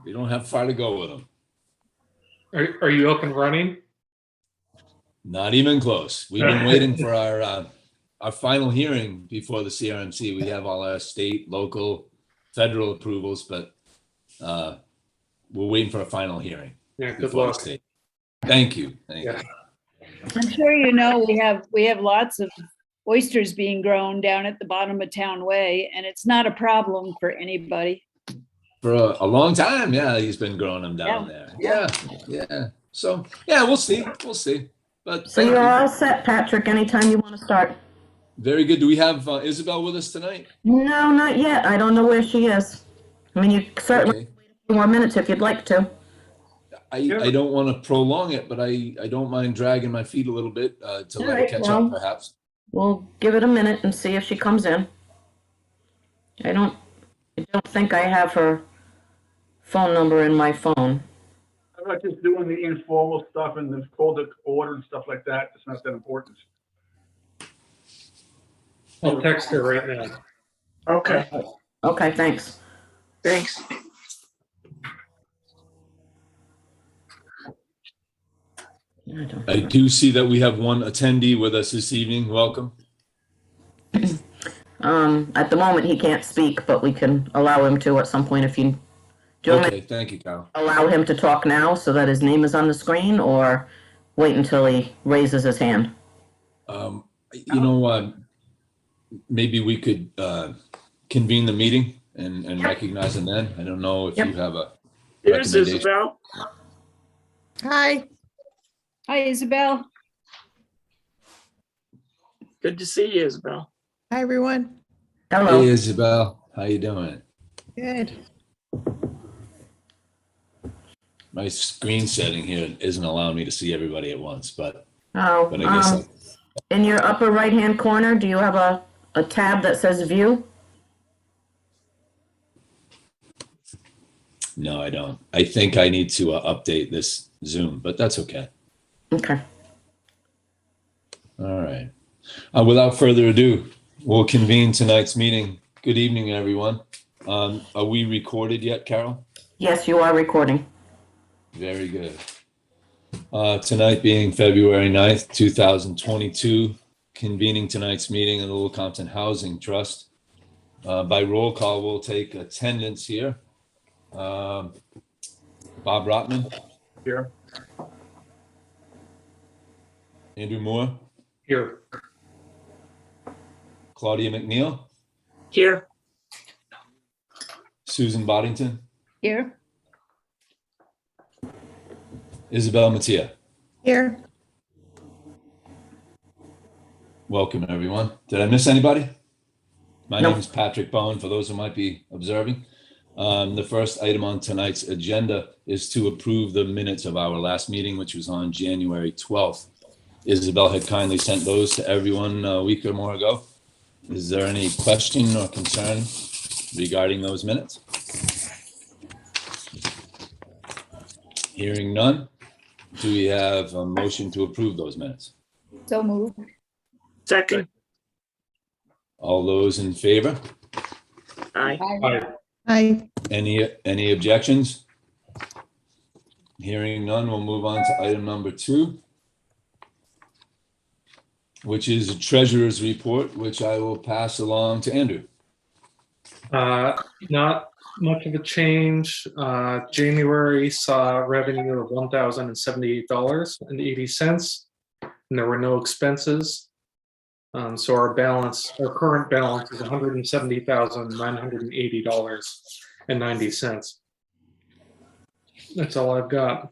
We don't have far to go with them. Are you up and running? Not even close. We've been waiting for our final hearing before the CRMC. We have all our state, local, federal approvals, but we're waiting for a final hearing. Yeah, good before the luck. state. Thank you. Thank you. I'm sure you know we have lots of oysters being grown down at the bottom of Town Way, and it's not a problem for anybody. For a long time, yeah, he's been growing them down there. Yeah. So yeah, we'll see. But So you're all set, Patrick, anytime you want to start. very good. Do we have Isabel with us tonight? No, not yet. I don't know where she is. I mean, you certainly Okay. wait a few more minutes if you'd like to. I don't want to prolong it, but I don't mind dragging my feet a little bit to let her Alright, catch well. up, perhaps. We'll give it a minute and see if she comes in. I don't think I have her phone number in my phone. I'm not just doing the informal stuff and the call to order and stuff like that. It's not that important. I'll text her right now. Okay, Okay, thanks. thanks. I don't- I do see that we have one attendee with us this evening. Welcome. At the moment, he can't speak, but we can allow him to at some point if you, do you want me Okay, thank you, Carol. to allow him to talk now so that his name is on the screen, or wait until he raises his hand? You know, maybe we could convene the meeting and recognize him then. I don't know if Yep. you have a Here's recommendation. Isabel. Hi. Hi, Isabel. Good to see you, Isabel. Hi, everyone. Hello. Hey, Isabel, how you doing? Good. My screen setting here isn't allowing me to see everybody at once, but Oh, I guess in your upper right-hand corner, do you have a tab that says View? no, I don't. I think I need to update this Zoom, but that's okay. Okay. All right. Without further ado, we'll convene tonight's meeting. Good evening, everyone. Are we recorded yet, Carol? Yes, you are recording. Very good. Tonight being February 9th, 2022, convening tonight's meeting of the Little Compton Housing Trust. By roll call, we'll take attendance here. Bob Rotman, Here. Andrew Moore, Here. Claudia McNeil, Here, Susan Boddington, Here. Isabel Mattia. Here. Welcome, everyone. Did I miss anybody? My No. name is Patrick Bowen, for those who might be observing. The first item on tonight's agenda is to approve the minutes of our last meeting, which was on January 12th. Isabel had kindly sent those to everyone a week or more ago. Is there any question or concern regarding those minutes? Hearing none, do we have a motion to approve those minutes? So moved. second. All those in favor? Aye. Hi. Hi. Any objections? Hearing none, we'll move on to item number 2, which is a treasurer's report, which I will pass along to Andrew. Not much of a change. January saw revenue of $1,078.80, and there were no expenses. So our current balance is $170,980.90. That's all I've got.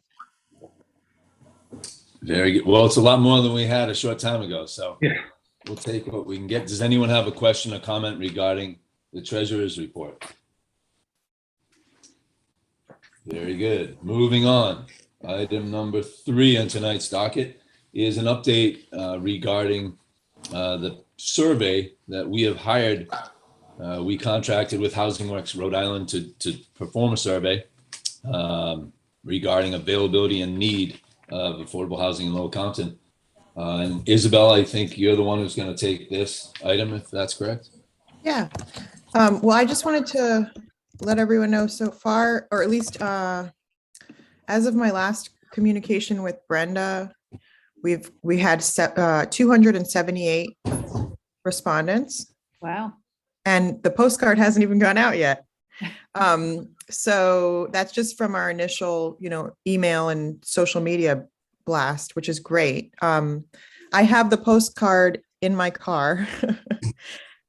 Very good. Well, it's a lot more than we had a short time ago, so Yeah. we'll take what we can get. Does anyone have a question or comment regarding the treasurer's report? Very good. Moving on. Item number 3 on tonight's docket is an update regarding the survey that we have hired. We contracted with Housing Works Rhode Island to perform a survey regarding availability and need of affordable housing in Little Compton. And Isabel, I think you're the one who's going to take this item, if that's correct. Yeah. Well, I just wanted to let everyone know so far, or at least as of my last communication with Brenda, we had 278 respondents, Wow. and the postcard hasn't even gone out yet. So that's just from our initial, email and social media blast, which is great. I have the postcard in my car.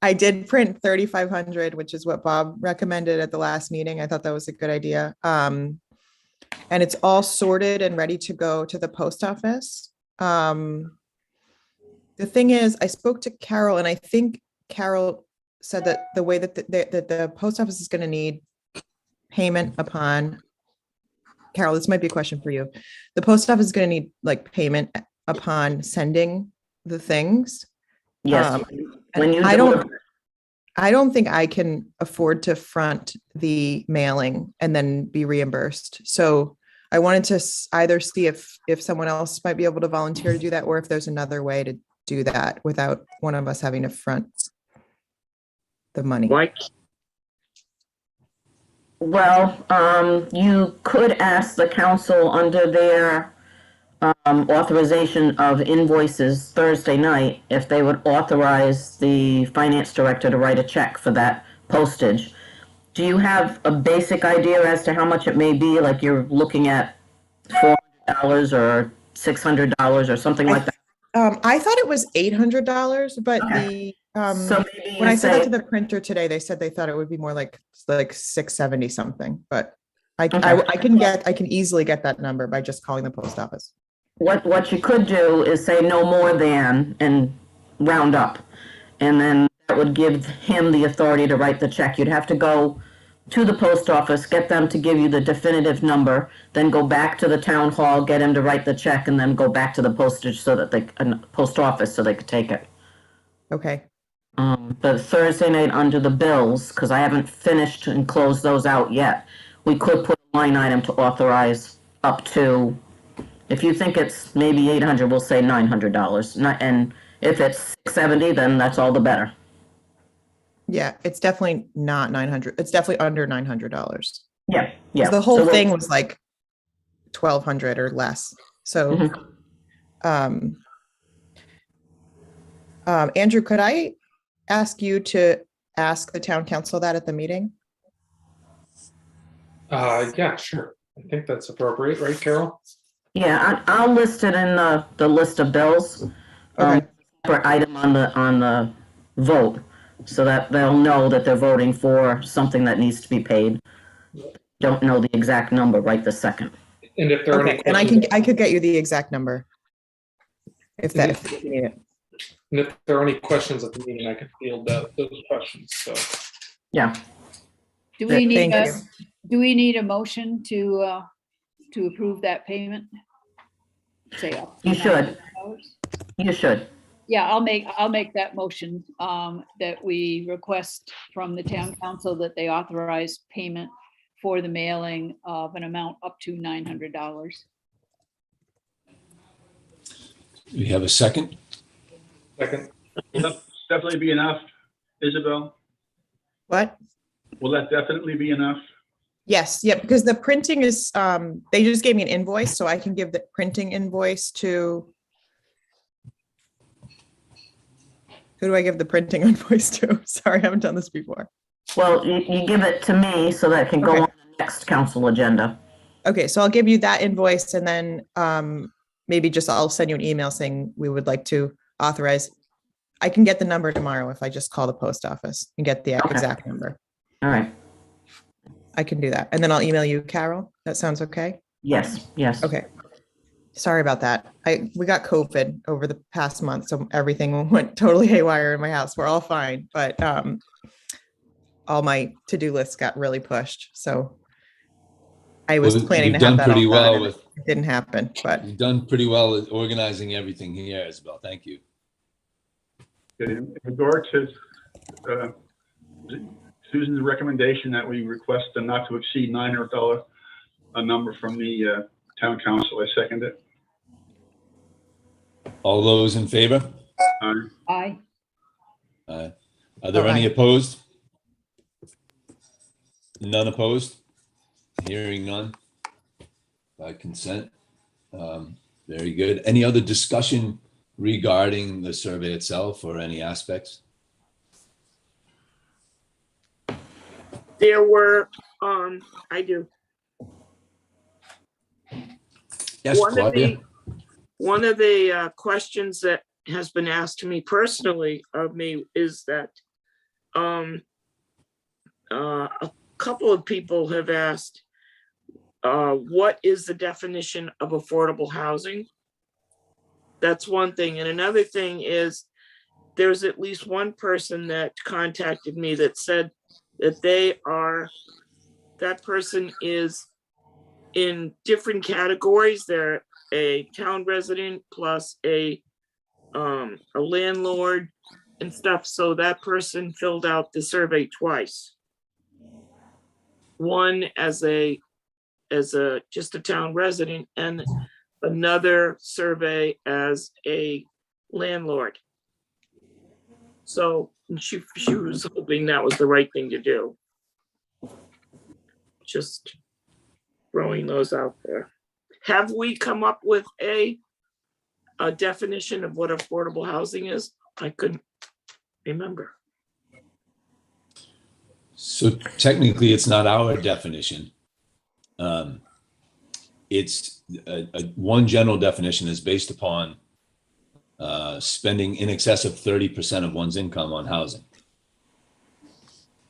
I did print 3,500, which is what Bob recommended at the last meeting. I thought that was a good idea. And it's all sorted and ready to go to the post office. The thing is, I spoke to Carol, and I think Carol said that the way that the post office is going to need payment upon, Carol, this might be a question for you. The post office is going to need like payment upon sending the things. Yes. When you I deliver- don't think I can afford to front the mailing and then be reimbursed. So I wanted to either see if someone else might be able to volunteer to do that, or if there's another way to do that without one of us having to front the money. Why, Well, you could ask the council under their authorization of invoices Thursday night if they would authorize the finance director to write a check for that postage. Do you have a basic idea as to how much it may be? Like you're looking at $400 or $600 or something like that? I thought it was $800, but Okay. the So maybe when I you said that say, to the printer today, they said they thought it would be more like 670 something. But I can easily get that number by just calling the post office. what you could do is say no more than and round up. And then that would give him the authority to write the check. You'd have to go to the post office, get them to give you the definitive number, then go back to the town hall, get him to write the check, and then go back to the postage so that post office so they could take it. Okay. But Thursday night under the bills, because I haven't finished and closed those out yet, we could put a line item to authorize up to, if you think it's maybe 800, we'll say $900. And if it's 670, then that's all the better. Yeah, it's definitely not 900. It's definitely under $900. Yeah, yeah. The whole So we'll- thing was like 1,200 or less. So, Mhm. Andrew, could I ask you to ask the town council that at the meeting? Yeah, sure. I think that's appropriate, right, Carol? Yeah, I'll list it in the list of bills. Okay. Separate item on the vote, so that they'll know that they're voting for something that needs to be paid. Don't know the exact number right this second. And if there are any Okay, and questions, I could get you the exact number. If you need it. and if there are any questions at the meeting, I can field those questions, so. Yeah, Do we need Thank a, you. do we need a motion to approve that payment? Say up to You should. $900? you should. Yeah, I'll make that motion, that we request from the town council that they authorize payment for the mailing of an amount up to $900. We have a second? Second, Will that definitely be enough, Isabel? What? Will that definitely be enough? Yes, yeah, because the printing is, they just gave me an invoice, so I can give the printing invoice to. Who do I give the printing invoice to? Sorry, I haven't done this before. Well, you give it to me so that it can go Okay. on the next council agenda. Okay, so I'll give you that invoice, and then maybe just I'll send you an email saying we would like to authorize. I can get the number tomorrow if I just call the post office and get the Okay. exact number. All right. I can do that. And then I'll email you, Carol. That sounds okay? Yes, yes. Okay. Sorry about that. We got COVID over the past month, so everything went totally haywire in my house. We're all fine, but all my to-do lists got really pushed. So I was Well, planning to you've have done that all pretty done. well and with, It didn't happen, but you've done pretty well at organizing everything here, Isabel. Thank you. In regard to Susan's recommendation that we request a not to exceed $900 a number from the town council, I second it. All those in favor? Aye. Are there any opposed? None opposed? Hearing none? By consent? Very good. Any other discussion regarding the survey itself or any aspects? There were, I do. Yes, One of Claudia? the questions that has been asked to me personally of me is that a couple of people have asked, what is the definition of affordable housing? That's one thing. And another thing is there's at least one person that contacted me that said that that person is in different categories. They're a town resident plus a landlord and stuff. So that person filled out the survey twice. One as just a town resident, and another survey as a landlord. So she was hoping that was the right thing to do. Just throwing those out there. Have we come up with a definition of what affordable housing is? I couldn't remember. So technically, it's not our definition. It's one general definition is based upon spending in excess of 30% of one's income on housing.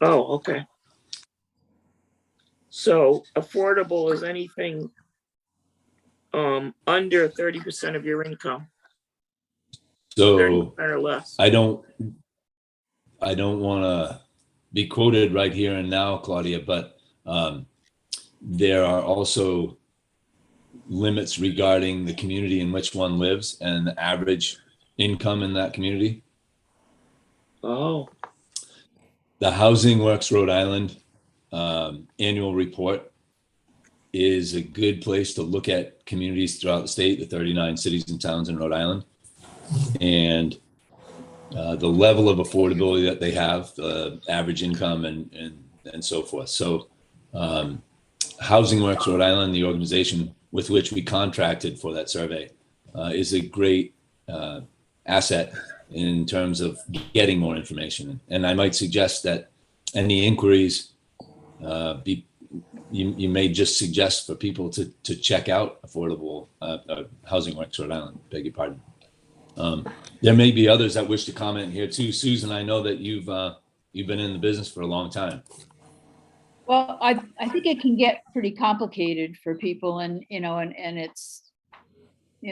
Oh, okay. So affordable is anything under 30% of your income. So 30% or less. I don't want to be quoted right here and now, Claudia, but there are also limits regarding the community in which one lives and the average income in that community. Oh, The Housing Works Rhode Island annual report is a good place to look at communities throughout the state, the 39 cities and towns in Rhode Island, and the level of affordability that they have, the average income and so forth. So Housing Works Rhode Island, the organization with which we contracted for that survey, is a great asset in terms of getting more information. And I might suggest that any inquiries you may just suggest for people to check out affordable Housing Works Rhode Island, beg your pardon. There may be others that wish to comment here too. Susan, I know that you've been in the business for a long time. Well, I think it can get pretty complicated for people and it's,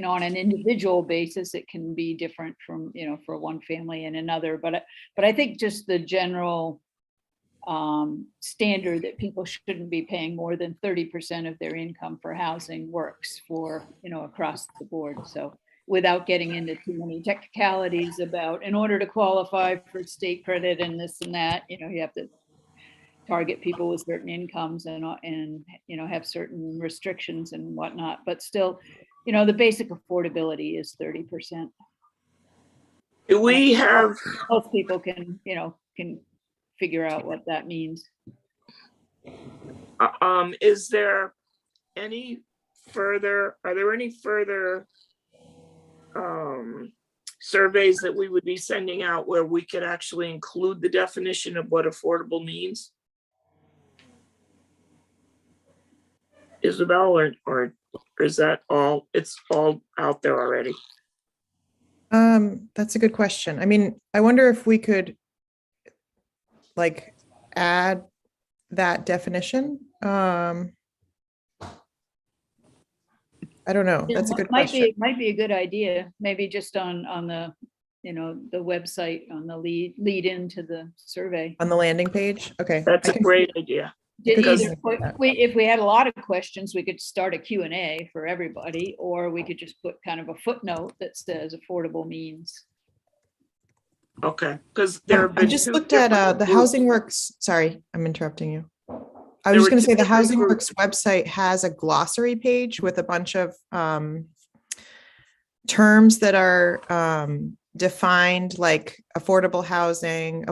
on an individual basis, it can be different from, for one family and another. But I think just the general standard that people shouldn't be paying more than 30% of their income for housing works for, across the board. So without getting into too many technicalities about, in order to qualify for state credit and this and that, you have to target people with certain incomes and have certain restrictions and whatnot, but still, the basic affordability is 30%. do we have, Most people can figure out what that means. is there any further, are there any further surveys that we would be sending out where we could actually include the definition of what affordable means? Isabel, or is that all, it's all out there already? That's a good question. I mean, I wonder if we could add that definition. I don't know. That's a good question. Might be a good idea. Maybe just on the, the website, on the lead into the survey. On the landing page. Okay. That's I a can- great idea. Because- If we had a lot of questions, we could start a Q&A for everybody, or we could just put kind of a footnote that says affordable means. Okay, because there have I been just two looked at different the groups. Housing Works. Sorry, I'm interrupting you. I There was just were going to two say the different Housing groups. Works website has a glossary page with a bunch of terms that are defined like affordable housing,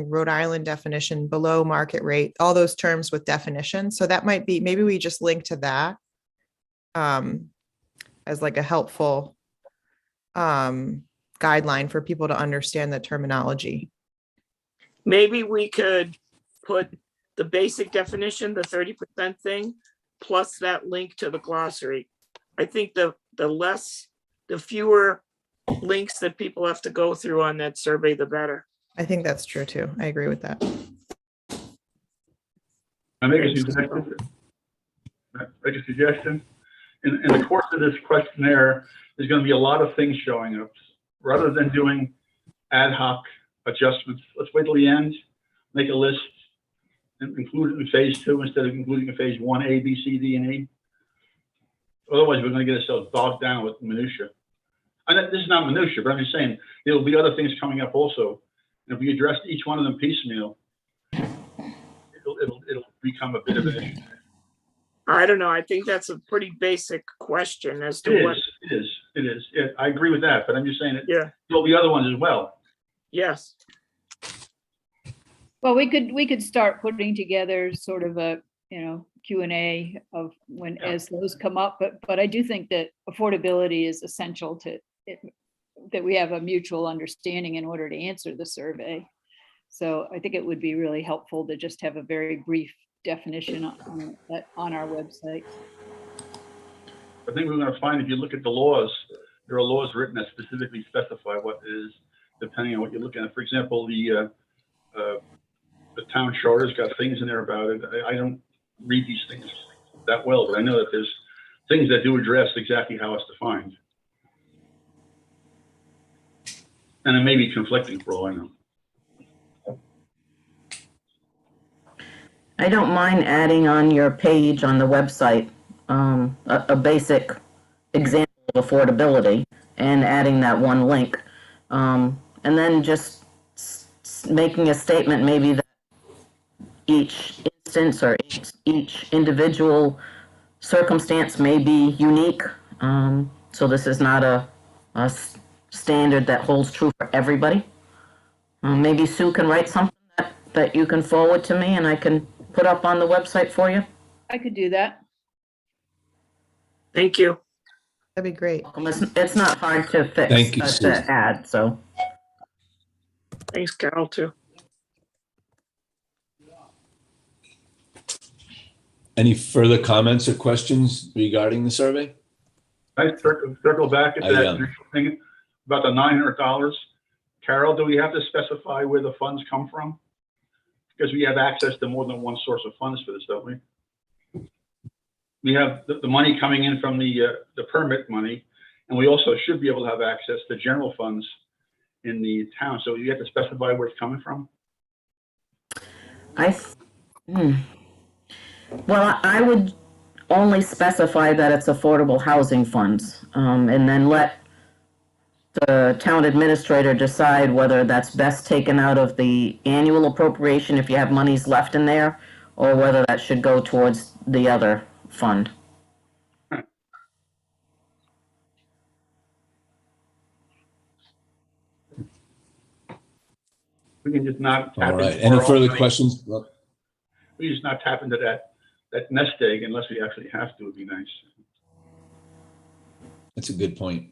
Rhode Island definition, below market rate, all those terms with definitions. So that might be, maybe we just link to that as like a helpful guideline for people to understand the terminology. Maybe we could put the basic definition, the 30% thing, plus that link to the glossary. I think the fewer links that people have to go through on that survey, the better. I think that's true too. I agree with that. I make a suggestion. In the course of this questionnaire, there's going to be a lot of things showing up. Rather than doing ad hoc adjustments, let's wait till the end, make a list, and include it in phase 2 instead of including in phase 1, A, B, C, D, and E. Otherwise, we're going to get ourselves bogged down with minutia. This is not minutia, but I'm just saying there will be other things coming up also. And if we address each one of them piecemeal, it'll become a bit of an issue. I don't know. I think that's a pretty basic question as to what. It is. Yeah, I agree with that, but I'm just saying Yeah. There'll be other ones as well. Yes. Well, we could start putting together sort of a, Q&A of when, as those come up, but I do think that affordability is essential to it, that we have a mutual understanding in order to answer the survey. So I think it would be really helpful to just have a very brief definition on our website. I think we're going to find if you look at the laws, there are laws written that specifically specify what is, depending on what you're looking at. For example, the town charter's got things in there about it. I don't read these things that well, but I know that there's things that do address exactly how it's defined. And it may be conflicting for all I know. I don't mind adding on your page on the website a basic example of affordability and adding that one link. And then just making a statement maybe that each instance or each individual circumstance may be unique. So this is not a standard that holds true for everybody. Maybe Sue can write something that you can forward to me and I can put up on the website for you. I could do that. Thank you. That'd be great. It's not hard to fix. Thank you, To Susan. add, so. Thanks, Carol, too. Any further comments or questions regarding the survey? I circle back at that initial thing about the $900. Carol, do we have to specify where the funds come from? Because we have access to more than one source of funds for this, don't we? We have the money coming in from the permit money, and we also should be able to have access to general funds in the town. So you have to specify where it's coming from? Well, I would only specify that it's affordable housing funds, and then let the town administrator decide whether that's best taken out of the annual appropriation if you have monies left in there, or whether that should go towards the other fund. We can just not tap All right. into Any our own further money. questions? We just not tap into that nest egg unless we actually have to. Would be nice. That's a good point.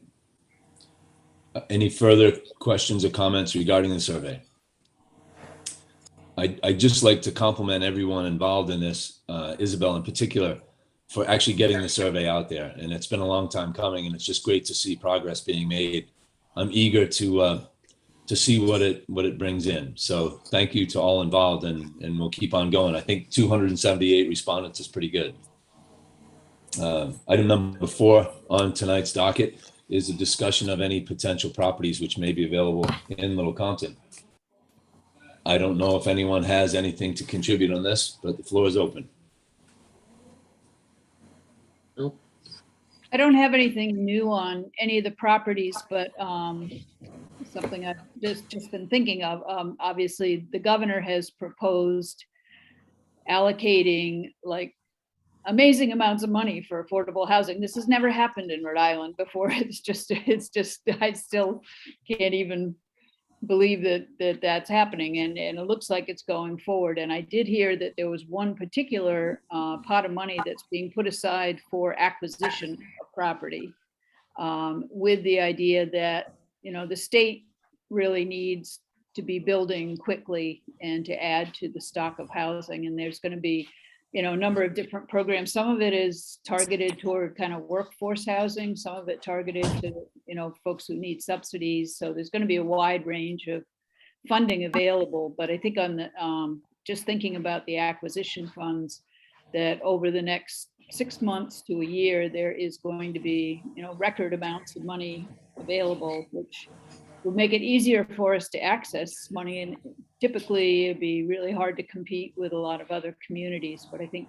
Any further questions or comments regarding the survey? I'd just like to compliment everyone involved in this, Isabel in particular, for actually getting the survey out there. And it's been a long time coming, and it's just great to see progress being made. I'm eager to see what it brings in. So thank you to all involved, and we'll keep on going. I think 278 respondents is pretty good. Item number 4 on tonight's docket is a discussion of any potential properties which may be available in Little Compton. I don't know if anyone has anything to contribute on this, but the floor is open. I don't have anything new on any of the properties, but something I've just been thinking of. Obviously, the governor has proposed allocating like amazing amounts of money for affordable housing. This has never happened in Rhode Island before. It's just, I still can't even believe that that's happening, and it looks like it's going forward. And I did hear that there was one particular pot of money that's being put aside for acquisition of property, with the idea that, the state really needs to be building quickly and to add to the stock of housing. And there's going to be, a number of different programs. Some of it is targeted toward kind of workforce housing, some of it targeted to, folks who need subsidies. So there's going to be a wide range of funding available. But I think on the, just thinking about the acquisition funds, that over the next 6 months to a year, there is going to be, record amounts of money available, which would make it easier for us to access money. And typically it'd be really hard to compete with a lot of other communities. But I think,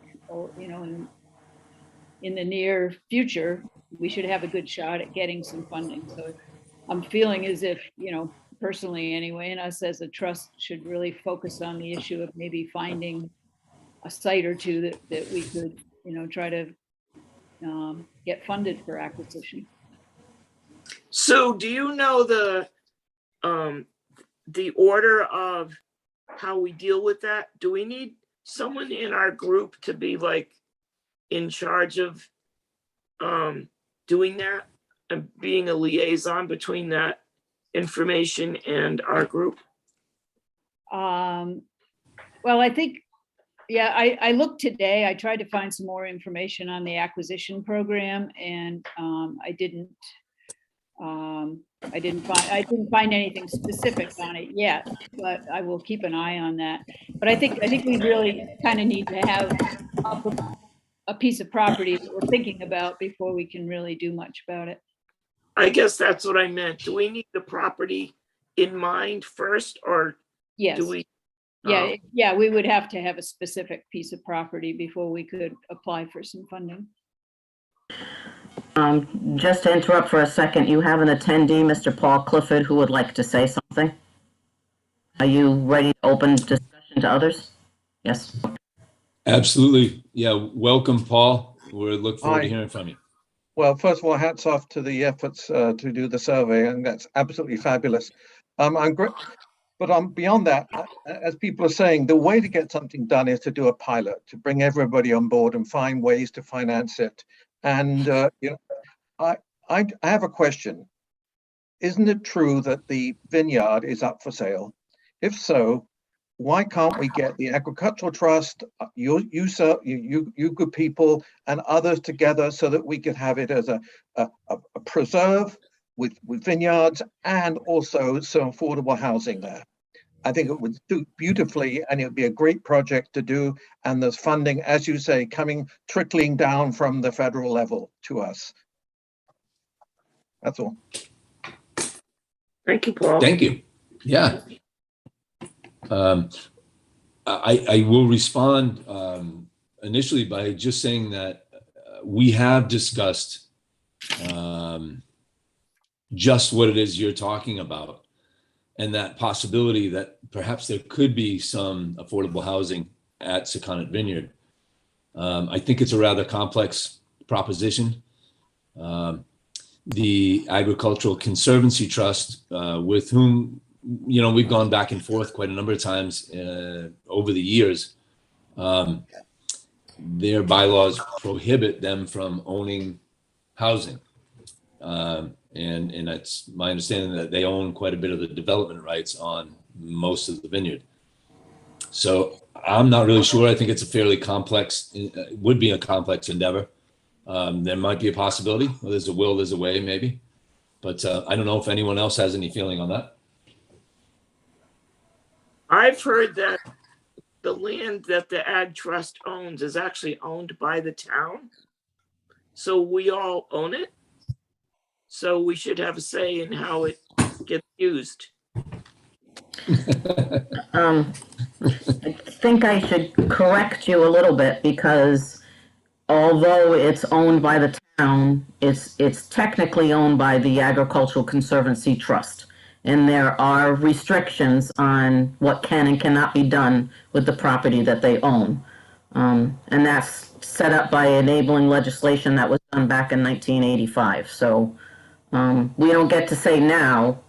in the near future, we should have a good shot at getting some funding. So I'm feeling as if, personally anyway, and us as a trust should really focus on the issue of maybe finding a site or two that we could, try to get funded for acquisition. So do you know the order of how we deal with that? Do we need someone in our group to be like in charge of doing that and being a liaison between that information and our group? Well, I think, yeah, I looked today. I tried to find some more information on the acquisition program, and I didn't find anything specific on it yet, but I will keep an eye on that. But I think we really kind of need to have a piece of property that we're thinking about before we can really do much about it. I guess that's what I meant. Do we need the property in mind first, or Yes. do we? Yeah, we would have to have a specific piece of property before we could apply for some funding. Just to interrupt for a second, you have an attendee, Mr. Paul Clifford, who would like to say something. Are you ready to open discussion to others? Yes. Absolutely. Yeah. Welcome, Paul. We look forward to Hi. hearing from you. Well, first of all, hats off to the efforts to do the survey, and that's absolutely fabulous. I'm great, but beyond that, as people are saying, the way to get something done is to do a pilot, to bring everybody on board and find ways to finance it. And I have a question. Isn't it true that the vineyard is up for sale? If so, why can't we get the agricultural trust, you good people, and others together so that we could have it as a preserve with vineyards and also some affordable housing there? I think it would do beautifully, and it would be a great project to do. And there's funding, as you say, trickling down from the federal level to us. That's all. Thank you, Paul. Thank you. Yeah. I will respond initially by just saying that we have discussed just what it is you're talking about, and that possibility that perhaps there could be some affordable housing at Secundit Vineyard. I think it's a rather complex proposition. The Agricultural Conservancy Trust, with whom we've gone back and forth quite a number of times over the years, their bylaws prohibit them from owning housing. And it's my understanding that they own quite a bit of the development rights on most of the vineyard. So I'm not really sure. I think it's a fairly complex, would be a complex endeavor. There might be a possibility. Well, there's a will, there's a way, maybe. But I don't know if anyone else has any feeling on that. I've heard that the land that the Ag Trust owns is actually owned by the town. So we all own it. So we should have a say in how it gets used. I think I should correct you a little bit, because although it's owned by the town, it's technically owned by the Agricultural Conservancy Trust. And there are restrictions on what can and cannot be done with the property that they own. And that's set up by enabling legislation that was done back in 1985. So we don't get to say now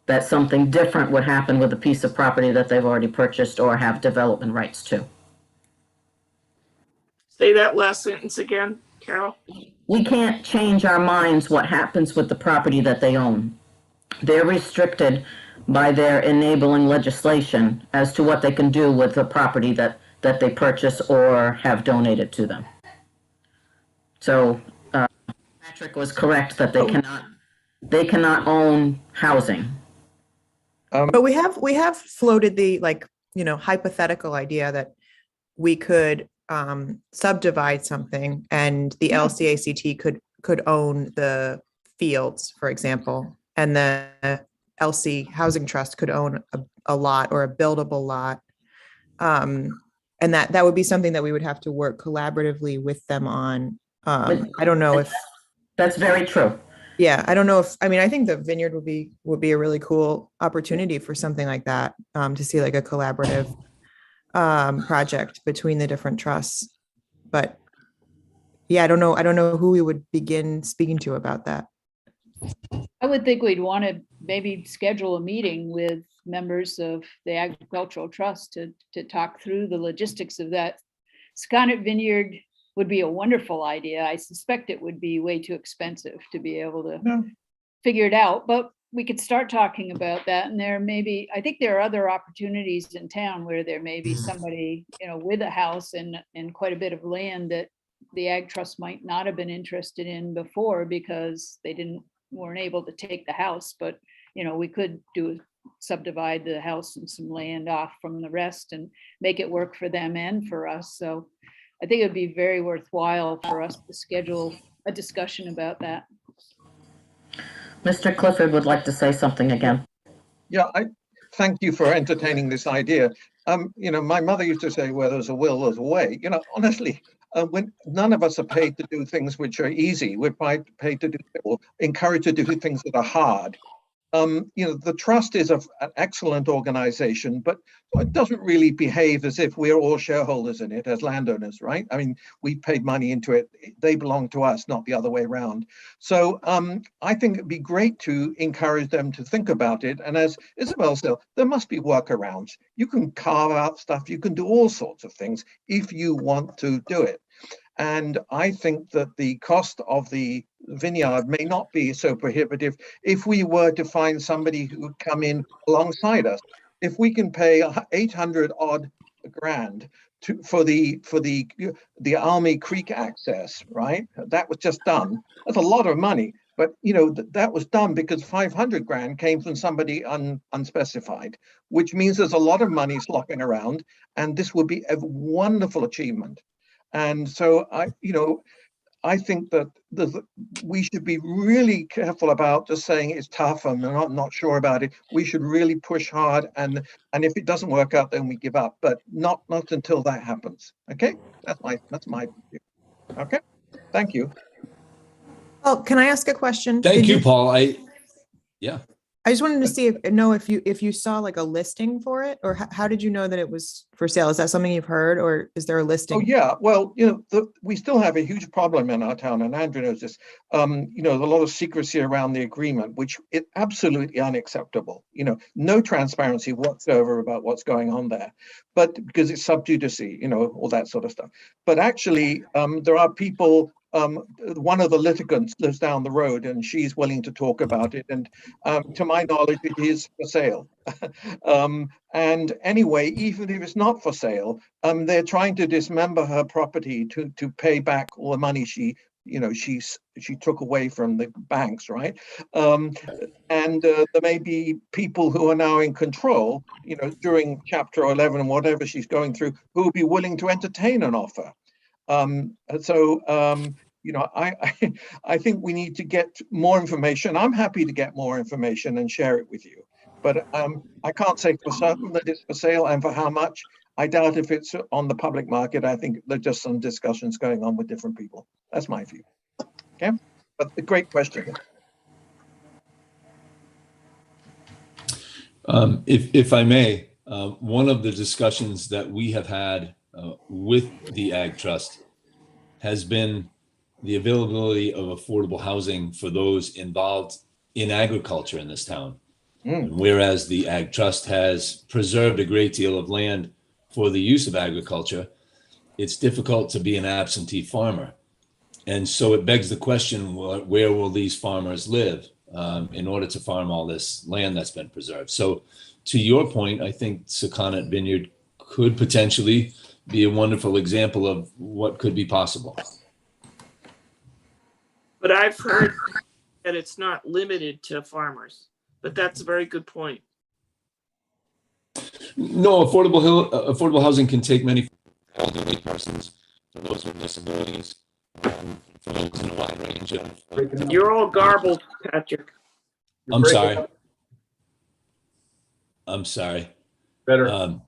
that something different would happen with a piece of property that they've already purchased or have development rights to. Say that last sentence again, Carol. We can't change our minds what happens with the property that they own. They're restricted by their enabling legislation as to what they can do with the property that they purchase or have donated to them. So Patrick was correct that they cannot own housing. But we have floated the hypothetical idea that we could subdivide something and the LCACT could own the fields, for example, and the LC Housing Trust could own a lot or a buildable lot. And that would be something that we would have to work collaboratively with them on. I don't know if that's very true. Yeah, I don't know if, I think the vineyard would be a really cool opportunity for something like that, to see like a collaborative project between the different trusts. But yeah, I don't know who we would begin speaking to about that. I would think we'd want to maybe schedule a meeting with members of the Agricultural Trust to talk through the logistics of that. Sconnet Vineyard would be a wonderful idea. I suspect it would be way too expensive to be able to figure it out, but we could start talking about that. And I think there are other opportunities in town where there may be somebody, with a house and quite a bit of land that the Ag Trust might not have been interested in before because they weren't able to take the house. But, we could subdivide the house and some land off from the rest and make it work for them and for us. So I think it'd be very worthwhile for us to schedule a discussion about that. Mr. Clifford would like to say something again. Yeah, I thank you for entertaining this idea. My mother used to say, where there's a will, there's a way. Honestly, when none of us are paid to do things which are easy, we're paid to do or encouraged to do things that are hard. The trust is an excellent organization, but it doesn't really behave as if we're all shareholders in it as landowners, right? We paid money into it. They belong to us, not the other way around. So I think it'd be great to encourage them to think about it. And as Isabel said, there must be workarounds. You can carve out stuff. You can do all sorts of things if you want to do it. And I think that the cost of the vineyard may not be so prohibitive if we were to find somebody who would come in alongside us. If we can pay 800 odd grand for the Almy Creek access, right? That was just done. That's a lot of money, but that was done because 500 grand came from somebody unspecified, which means there's a lot of money slopping around, and this would be a wonderful achievement. And so I think that we should be really careful about just saying it's tough and we're not sure about it. We should really push hard, and if it doesn't work out, then we give up. But not until that happens. Okay, that's my view. Okay, thank you. Oh, can I ask a question? Thank you, Paul. I just wanted to know if you saw like a listing for it, or how did you know that it was for sale? Is that something you've heard, or is there a listing? Oh yeah, well, we still have a huge problem in our town, and Andrew knows this. There's a lot of secrecy around the agreement, which is absolutely unacceptable. No transparency whatsoever about what's going on there, but because it's sub judice, all that sort of stuff. But actually, there are people. One of the litigants lives down the road and she's willing to talk about it. And to my knowledge, it is for sale. And anyway, even if it's not for sale, they're trying to dismember her property to pay back all the money she took away from the banks, right? And there may be people who are now in control, during Chapter 11 and whatever she's going through, who will be willing to entertain an offer. I think we need to get more information. I'm happy to get more information and share it with you, but I can't say for certain that it's for sale and for how much. I doubt if it's on the public market. I think there's just some discussions going on with different people. That's my view. Okay, but a great question. If I may, one of the discussions that we have had with the Ag Trust has been the availability of affordable housing for those involved in agriculture in this town. And whereas the Ag Trust has preserved a great deal of land for the use of agriculture, it's difficult to be an absentee farmer. And so it begs the question, where will these farmers live in order to farm all this land that's been preserved? So to your point, I think Secana Vineyard could potentially be a wonderful example of what could be possible. But I've heard that it's not limited to farmers, but that's a very good point. No, affordable housing can take many elderly persons, for those with disabilities, for those in a wide range of. You're all garbled, Patrick. I'm sorry. I'm sorry. Better.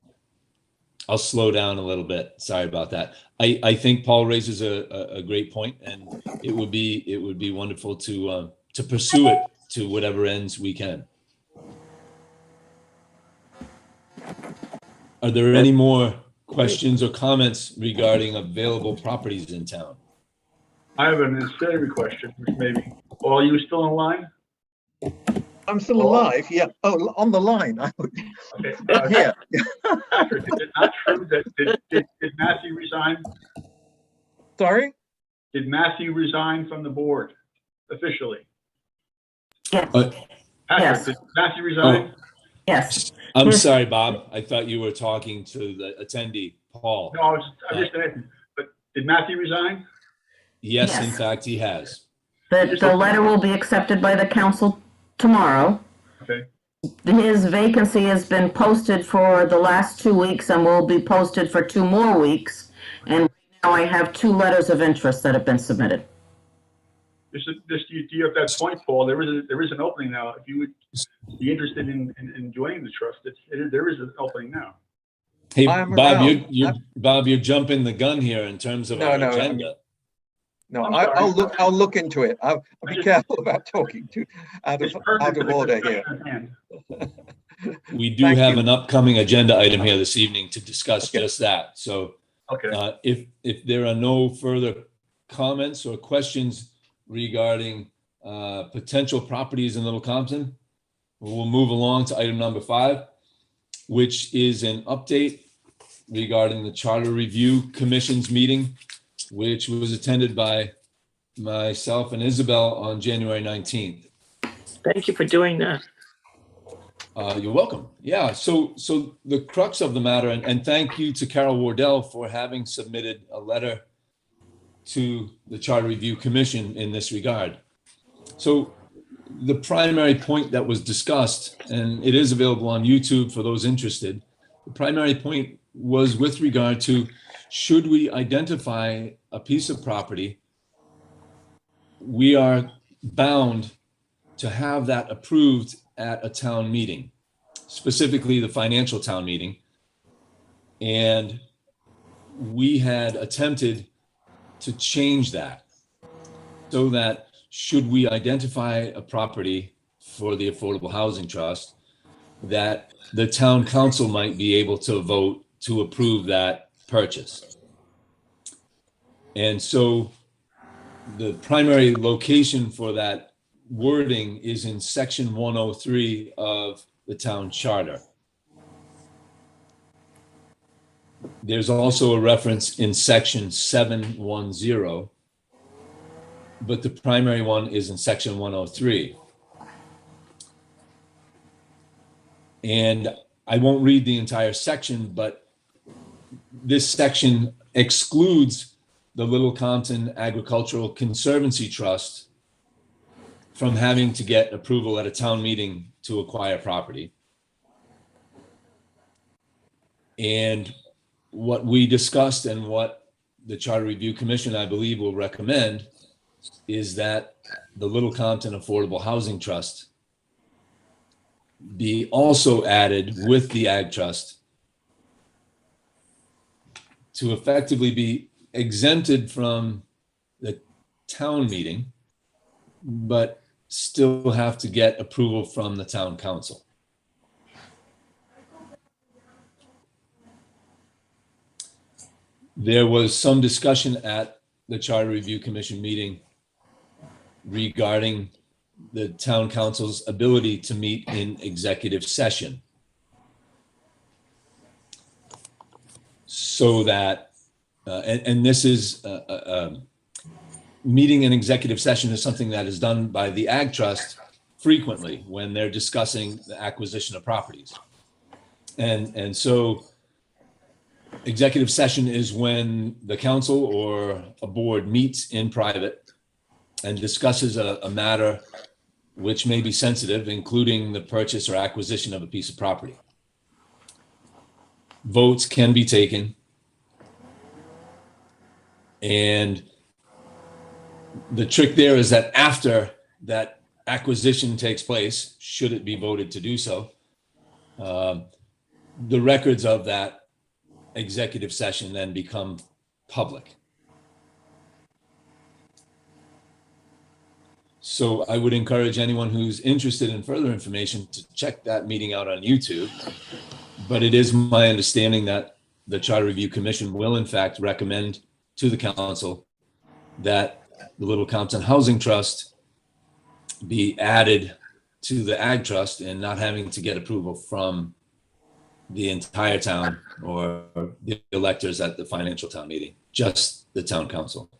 I'll slow down a little bit. Sorry about that. I think Paul raises a great point, and it would be wonderful to pursue it to whatever ends we can. Are there any more questions or comments regarding available properties in town? I have an ancillary question, which maybe, Paul, are you still in line? I'm still alive. Yeah. Oh, on the line. Okay. Yeah. Patrick, is it not true that did Matthew resign? Sorry. Did Matthew resign from the board officially? Yes. Patrick, Yes. did Matthew resign? Yes. I'm Yes. sorry, Bob. I thought you were talking to the attendee, Paul. No, I'm just asking. But did Matthew resign? Yes, in Yes. fact, he has. The letter will be accepted by the council tomorrow. Okay. His vacancy has been posted for the last 2 weeks and will be posted for 2 more weeks. And right now I have 2 letters of interest that have been submitted. Do you have that point, Paul? There is an opening now. If you would be interested in joining the trust, there is an opening now. Hey, I'm Bob, around. you're jumping the gun here in terms of No, our no, agenda. No, I'm sorry. I'll look into it. I'll be careful about talking out It's of pertinent to the order here. discussion at hand. We do Thank have you. an upcoming agenda item here this evening to discuss Okay. just that. So Okay. if there are no further comments or questions regarding potential properties in Little Compton, we'll move along to item number 5, which is an update regarding the Charter Review Commission's meeting, which was attended by myself and Isabel on January 19th. Thank you for doing that. You're welcome. Yeah, so the crux of the matter, and thank you to Carol Wardell for having submitted a letter to the Charter Review Commission in this regard. So the primary point that was discussed, and it is available on YouTube for those interested, the primary point was with regard to, should we identify a piece of property, we are bound to have that approved at a town meeting, specifically the financial town meeting. And we had attempted to change that so that should we identify a property for the Affordable Housing Trust, that the town council might be able to vote to approve that purchase. And so the primary location for that wording is in section 103 of the town charter. There's also a reference in section 710, but the primary one is in section 103. And I won't read the entire section, but this section excludes the Little Compton Agricultural Conservancy Trust from having to get approval at a town meeting to acquire property. And what we discussed and what the Charter Review Commission, I believe, will recommend is that the Little Compton Affordable Housing Trust be also added with the Ag Trust to effectively be exempted from the town meeting, but still have to get approval from the town council. There was some discussion at the Charter Review Commission meeting regarding the town council's ability to meet in executive session. So that, and this is, meeting in executive session is something that is done by the Ag Trust frequently when they're discussing the acquisition of properties. And so executive session is when the council or a board meets in private and discusses a matter which may be sensitive, including the purchase or acquisition of a piece of property. Votes can be taken, and the trick there is that after that acquisition takes place, should it be voted to do so, the records of that executive session then become public. So I would encourage anyone who's interested in further information to check that meeting out on YouTube. But it is my understanding that the Charter Review Commission will in fact recommend to the council that the Little Compton Housing Trust be added to the Ag Trust and not having to get approval from the entire town or the electors at the financial town meeting, just the town council.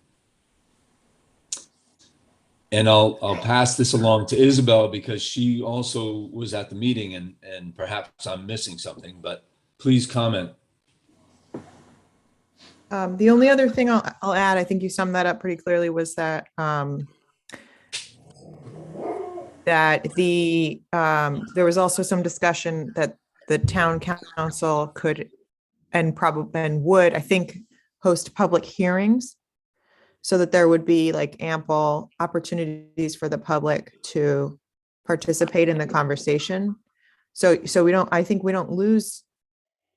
And I'll pass this along to Isabel because she also was at the meeting and perhaps I'm missing something, but please comment. The only other thing I'll add, I think you summed that up pretty clearly, was that that there was also some discussion that the town council could and would, I think, host public hearings so that there would be like ample opportunities for the public to participate in the conversation. So I think we don't lose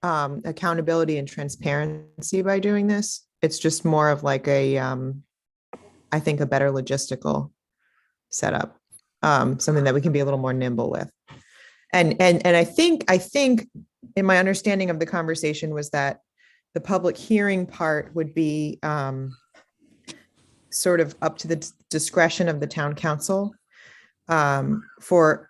accountability and transparency by doing this. It's just more of like I think a better logistical setup, something that we can be a little more nimble with. And I think in my understanding of the conversation was that the public hearing part would be sort of up to the discretion of the town council. For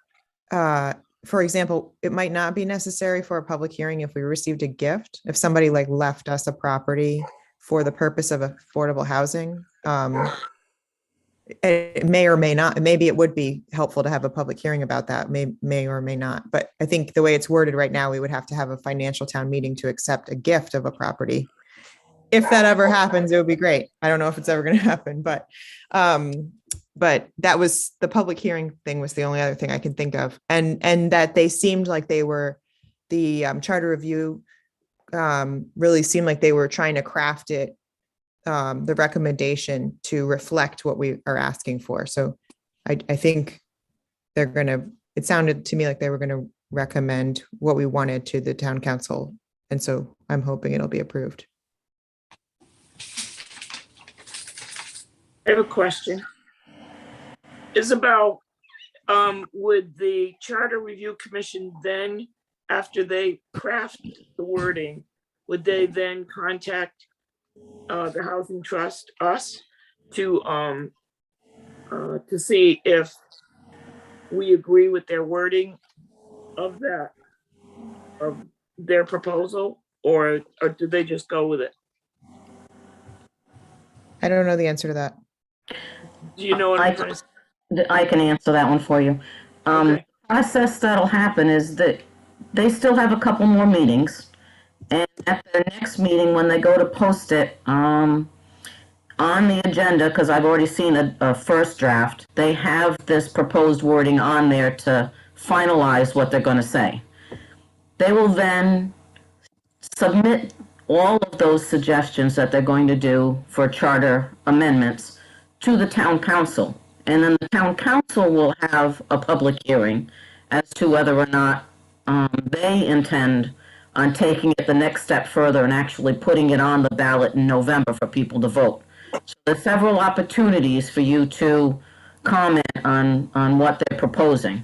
example, it might not be necessary for a public hearing if we received a gift, if somebody like left us a property for the purpose of affordable housing. It may or may not, maybe it would be helpful to have a public hearing about that, may or may not. But I think the way it's worded right now, we would have to have a financial town meeting to accept a gift of a property. If that ever happens, it would be great. I don't know if it's ever going to happen, but that was the public hearing thing was the only other thing I can think of. And that they seemed like they were, the charter review really seemed like they were trying to craft it, the recommendation to reflect what we are asking for. So I think it sounded to me like they were going to recommend what we wanted to the town council. And so I'm hoping it'll be approved. I have a question. Isabel, would the Charter Review Commission then, after they craft the wording, would they then contact the Housing Trust, us, to see if we agree with their wording of their proposal, or do they just go with it? I don't know the answer to that. Do you know what I'm trying to say? I can answer that one for you. Okay. Process that'll happen is that they still have a couple more meetings. And at the next meeting, when they go to post it on the agenda, because I've already seen a first draft, they have this proposed wording on there to finalize what they're going to say. They will then submit all of those suggestions that they're going to do for charter amendments to the town council. And then the town council will have a public hearing as to whether or not they intend on taking it the next step further and actually putting it on the ballot in November for people to vote. So there's several opportunities for you to comment on what they're proposing.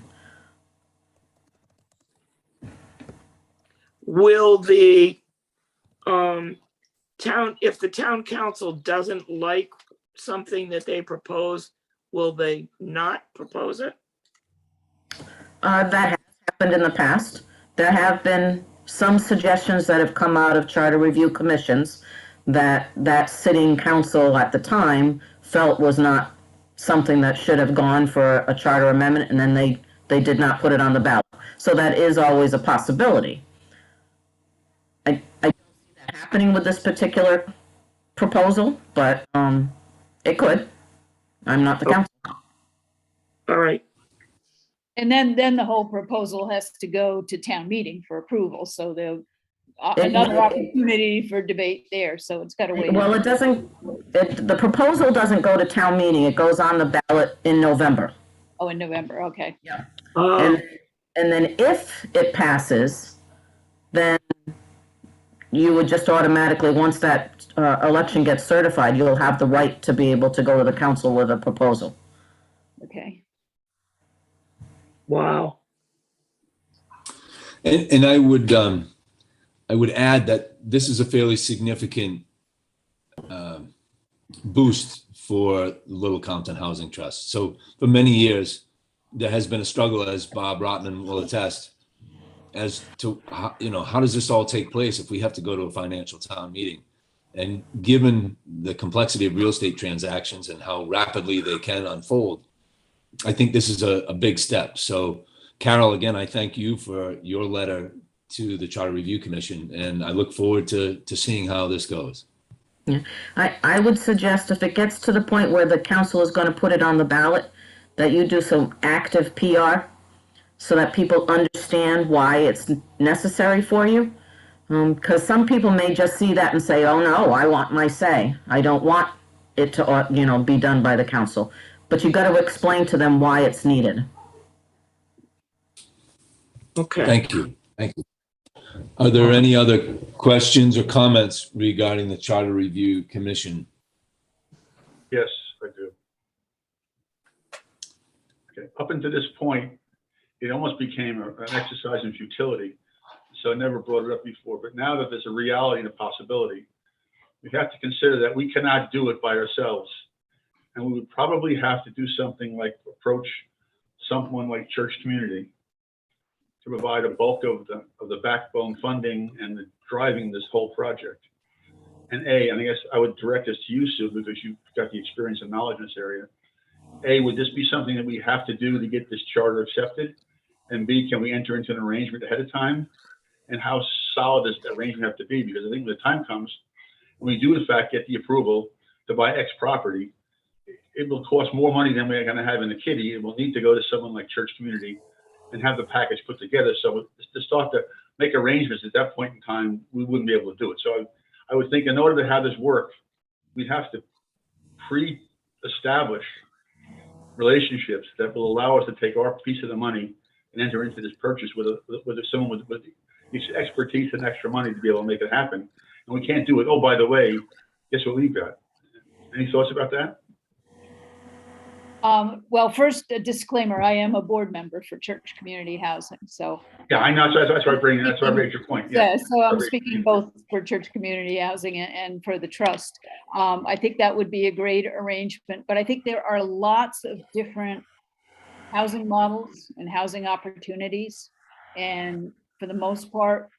Will the town, if the town council doesn't like something that they propose? Will they not propose it? That has happened in the past. There have been some suggestions that have come out of charter review commissions that sitting council at the time felt was not something that should have gone for a charter amendment, and then they did not put it on the ballot. So that is always a possibility. I don't see that happening with this particular proposal, but it could. I'm not the council. All right, And then the whole proposal has to go to town meeting for approval, so another opportunity for debate there, so it's got to wait. Well, the proposal doesn't go to town meeting. It goes on the ballot in November. Oh, in November, okay. um, And then if it passes, then you would just automatically, once that election gets certified, you'll have the right to be able to go to the council with a proposal. Okay. wow, And I would add that this is a fairly significant boost for Little Compton Housing Trust. So for many years, there has been a struggle, as Bob Rotman will attest, as to how does this all take place if we have to go to a financial town meeting? And given the complexity of real estate transactions and how rapidly they can unfold, I think this is a big step. So Carol, again, I thank you for your letter to the Charter Review Commission, and I look forward to seeing how this goes. Yeah, I would suggest if it gets to the point where the council is going to put it on the ballot, that you do some active PR so that people understand why it's necessary for you. Because some people may just see that and say, oh no, I want my say. I don't want it to, be done by the council. But you got to explain to them why it's needed. okay. Thank you. Thank you. Are there any other questions or comments regarding the Charter Review Commission? Yes, I do. Okay, up until this point, it almost became an exercise in futility. So I never brought it up before, but now that there's a reality and a possibility, we have to consider that we cannot do it by ourselves. And we would probably have to do something like approach someone like Church Community to provide a bulk of the backbone funding and the driving this whole project. And I guess I would direct this to you, Sue, because you've got the experience and knowledge in this area. Would this be something that we have to do to get this charter accepted? And B, can we enter into an arrangement ahead of time? And how solid does that arrangement have to be? Because I think when the time comes, when we do in fact get the approval to buy X property, it will cost more money than we're going to have in the kitty. It will need to go to someone like Church Community and have the package put together. So to start to make arrangements at that point in time, we wouldn't be able to do it. So I would think in order to have this work, we'd have to pre-establish relationships that will allow us to take our piece of the money and enter into this purchase with someone with expertise and extra money to be able to make it happen. And we can't do it. Oh, by the way, guess what we've got? Any thoughts about that? Well, first, a disclaimer, I am a board member for Church Community Housing, so. Yeah, I know. That's why I raised your point. Yeah, so I'm speaking both for Church Community Housing and for the trust. I think that would be a great arrangement, but I think there are lots of different housing models and housing opportunities. And for the most part,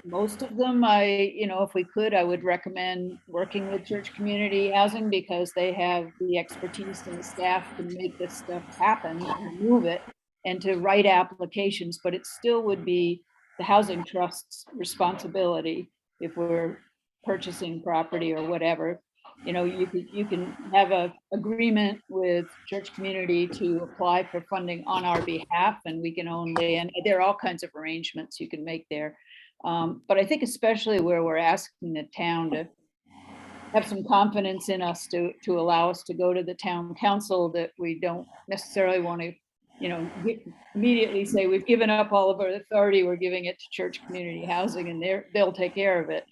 most of them, if we could, I would recommend working with Church Community Housing because they have the expertise and the staff to make this stuff happen and move it and to write applications, but it still would be the housing trust's responsibility if we're purchasing property or whatever. You can have a agreement with Church Community to apply for funding on our behalf, and we can own land. There are all kinds of arrangements you can make there. But I think especially where we're asking the town to have some confidence in us to allow us to go to the town council, that we don't necessarily want to, immediately say we've given up all of our authority, we're giving it to Church Community Housing and they'll take care of it.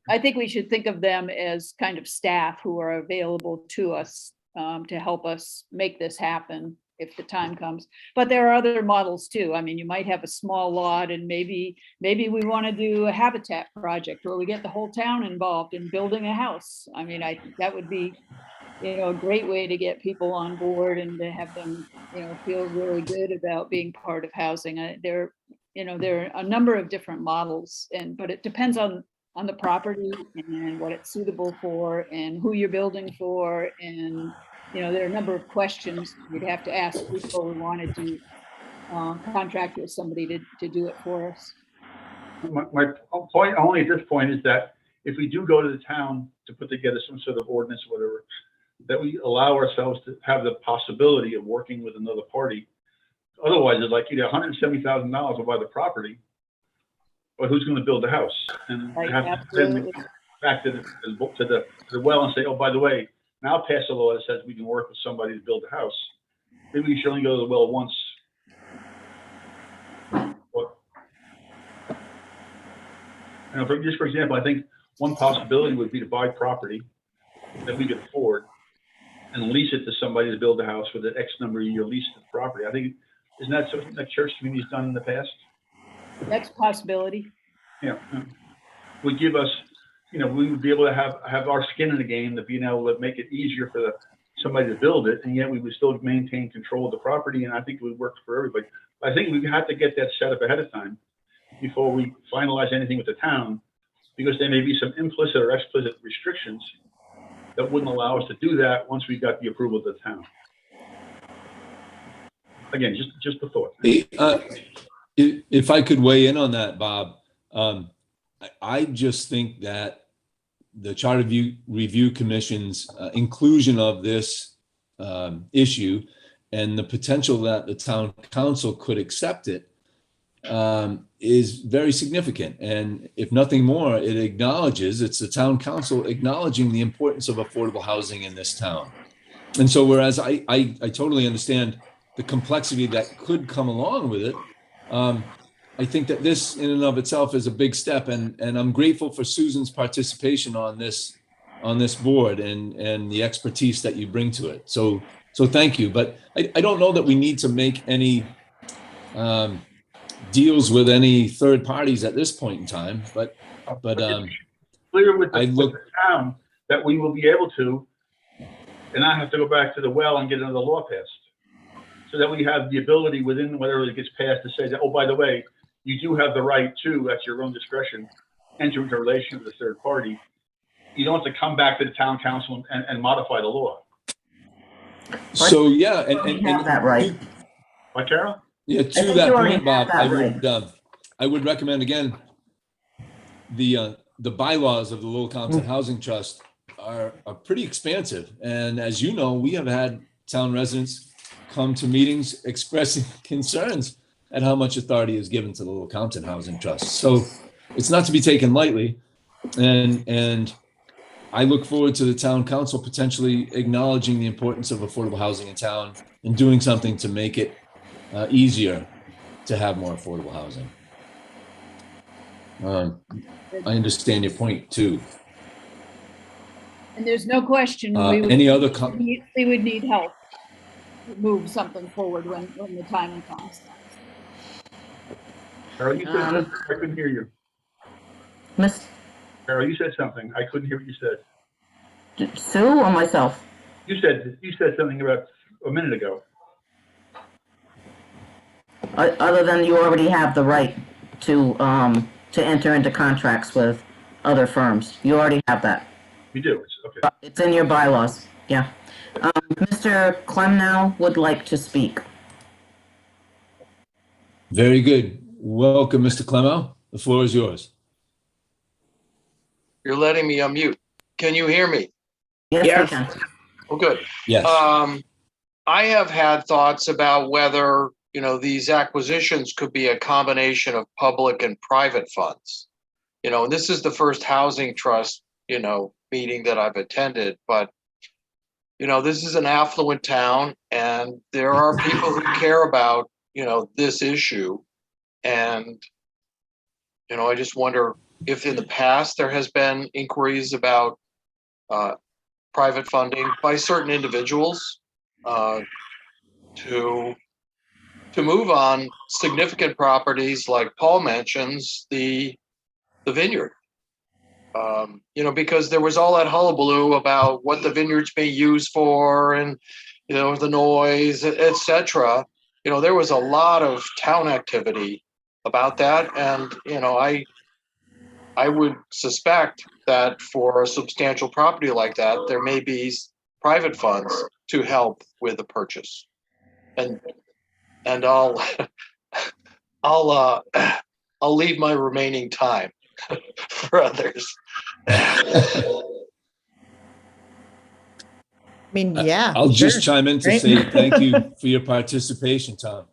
I think we should think of them as kind of staff who are available to us to help us make this happen if the time comes. But there are other models too. I mean, you might have a small lot and maybe we want to do a habitat project where we get the whole town involved in building a house. I mean, that would be, a great way to get people on board and to have them, feel really good about being part of housing. There are a number of different models, but it depends on the property and what it's suitable for and who you're building for. And, there are a number of questions you'd have to ask before we wanted to contract with somebody to do it for us. My point only at this point is that if we do go to the town to put together some sort of ordinance or whatever, that we allow ourselves to have the possibility of working with another party. Otherwise, it's like, $170,000 will buy the property, but who's going to build the house? And Right, have to send it back to the well and say, oh, by the way, now pass a law that says we can work with somebody to build a house. Maybe we should only go to the well once. For example, I think one possibility would be to buy property that we could afford and lease it to somebody to build a house with an X number of year lease to the property. I think, isn't that something that church community's done in the past? That's a possibility. Yeah. Would give us, we would be able to have our skin in the game, to being able to make it easier for somebody to build it, and yet we would still maintain control of the property, and I think it would work for everybody. I think we have to get that set up ahead of time before we finalize anything with the town, because there may be some implicit or explicit restrictions that wouldn't allow us to do that once we got the approval of the town. Again, just a thought. If I could weigh in on that, Bob, I just think that the Charter Review Commission's inclusion of this issue and the potential that the town council could accept it is very significant. And if nothing more, it's the town council acknowledging the importance of affordable housing in this town. And so whereas I totally understand the complexity that could come along with it, I think that this in and of itself is a big step, and I'm grateful for Susan's participation on this board and the expertise that you bring to it. So thank you. But I don't know that we need to make any deals with any third parties at this point in time. But clear with the town that we will be able to, and not have to go back to the well and get another law passed, so that we have the ability within whatever it gets passed to say that, oh, by the way, you do have the right to, at your own discretion, enter into a relationship with a third party. You don't have to come back to the town council and modify the law. So yeah, and have that right. What, Carol? Yeah, to that point, Bob, I would recommend again the bylaws of the Little Compton Housing Trust are pretty expansive, and as you know, we have had town residents come to meetings expressing concerns at how much authority is given to the Little Compton Housing Trust. So it's not to be taken lightly, and I look forward to the town council potentially acknowledging the importance of affordable housing in town and doing something to make it easier to have more affordable housing. I understand your point too. And there's no question we would need help to move something forward when the time comes. Carol, you said something. I couldn't hear you. Miss Carol, you said something. I couldn't hear what you said. Sue or myself? You said something about a minute ago. Other than you already have the right to enter into contracts with other firms. You already have that. We do. It's okay. It's in your bylaws. Yeah. Mr. Clem now would like to speak. Very good. Welcome, Mr. Clemo. The floor is yours. You're letting me unmute. Can you hear me? Yes, Yes. we can. Oh, good. Yes. I have had thoughts about whether, these acquisitions could be a combination of public and private funds. And this is the first housing trust, meeting that I've attended, but, this is an affluent town and there are people who care about, this issue. And, I just wonder if in the past there has been inquiries about private funding by certain individuals. to move on significant properties like Paul mentions, the vineyard. Because there was all that hullabaloo about what the vineyards may use for, and the noise, etc. There was a lot of town activity about that, and I would suspect that for a substantial property like that, there may be private funds to help with the purchase, and I'll I'll leave my remaining time for others. I mean, yeah. I'll just sure, chime in to right? say thank you for your participation, Tom.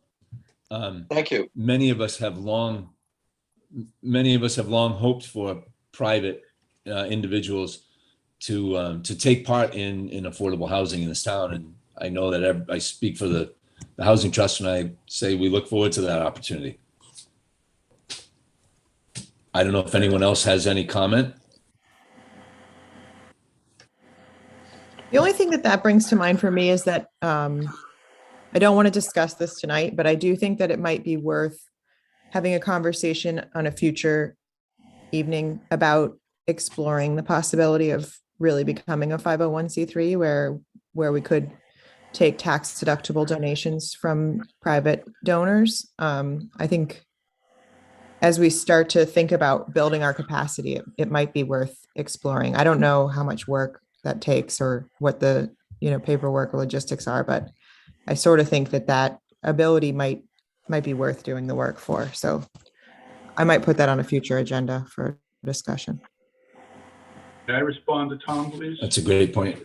Thank you. Many of us have long hoped for private individuals to take part in affordable housing in this town, and I know that I speak for the Housing Trust when I say we look forward to that opportunity. I don't know if anyone else has any comment. The only thing that brings to mind for me is that I don't want to discuss this tonight, but I do think that it might be worth having a conversation on a future evening about exploring the possibility of really becoming a 501c3 where we could take tax deductible donations from private donors. I think as we start to think about building our capacity, it might be worth exploring. I don't know how much work that takes or what the paperwork or logistics are, but I sort of think that ability might be worth doing the work for. So I might put that on a future agenda for discussion. Can I respond to Tom, please? That's a great point.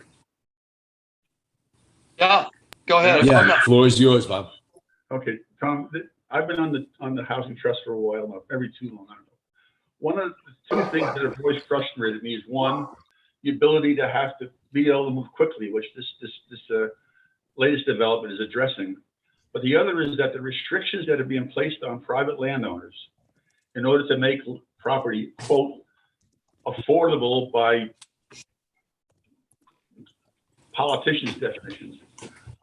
Yeah, go ahead. Yeah, floor is yours, Bob. Okay, Tom, I've been on the Housing Trust for a while now, maybe too long, I don't know. One of the two things that have always frustrated me is, one, the ability to have to be able to move quickly, which this latest development is addressing. But the other is that the restrictions that are being placed on private landowners in order to make property, quote, affordable by politicians' definitions,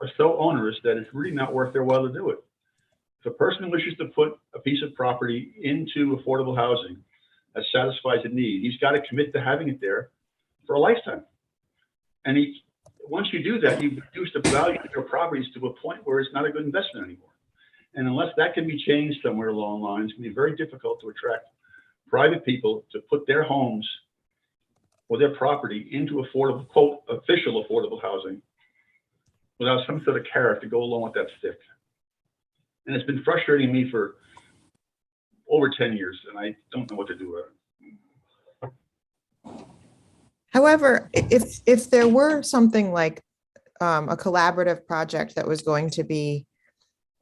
are so onerous that it's really not worth their while to do it. If a person wishes to put a piece of property into affordable housing that satisfies a need, he's got to commit to having it there for a lifetime. And once you do that, you reduce the value of your properties to a point where it's not a good investment anymore. And unless that can be changed somewhere along the lines, it's going to be very difficult to attract private people to put their homes or their property into affordable, quote, official affordable housing without some sort of carrot to go along with that stick. And it's been frustrating me for over 10 years, and I don't know what to do about it. However, if there were something like a collaborative project that was going to be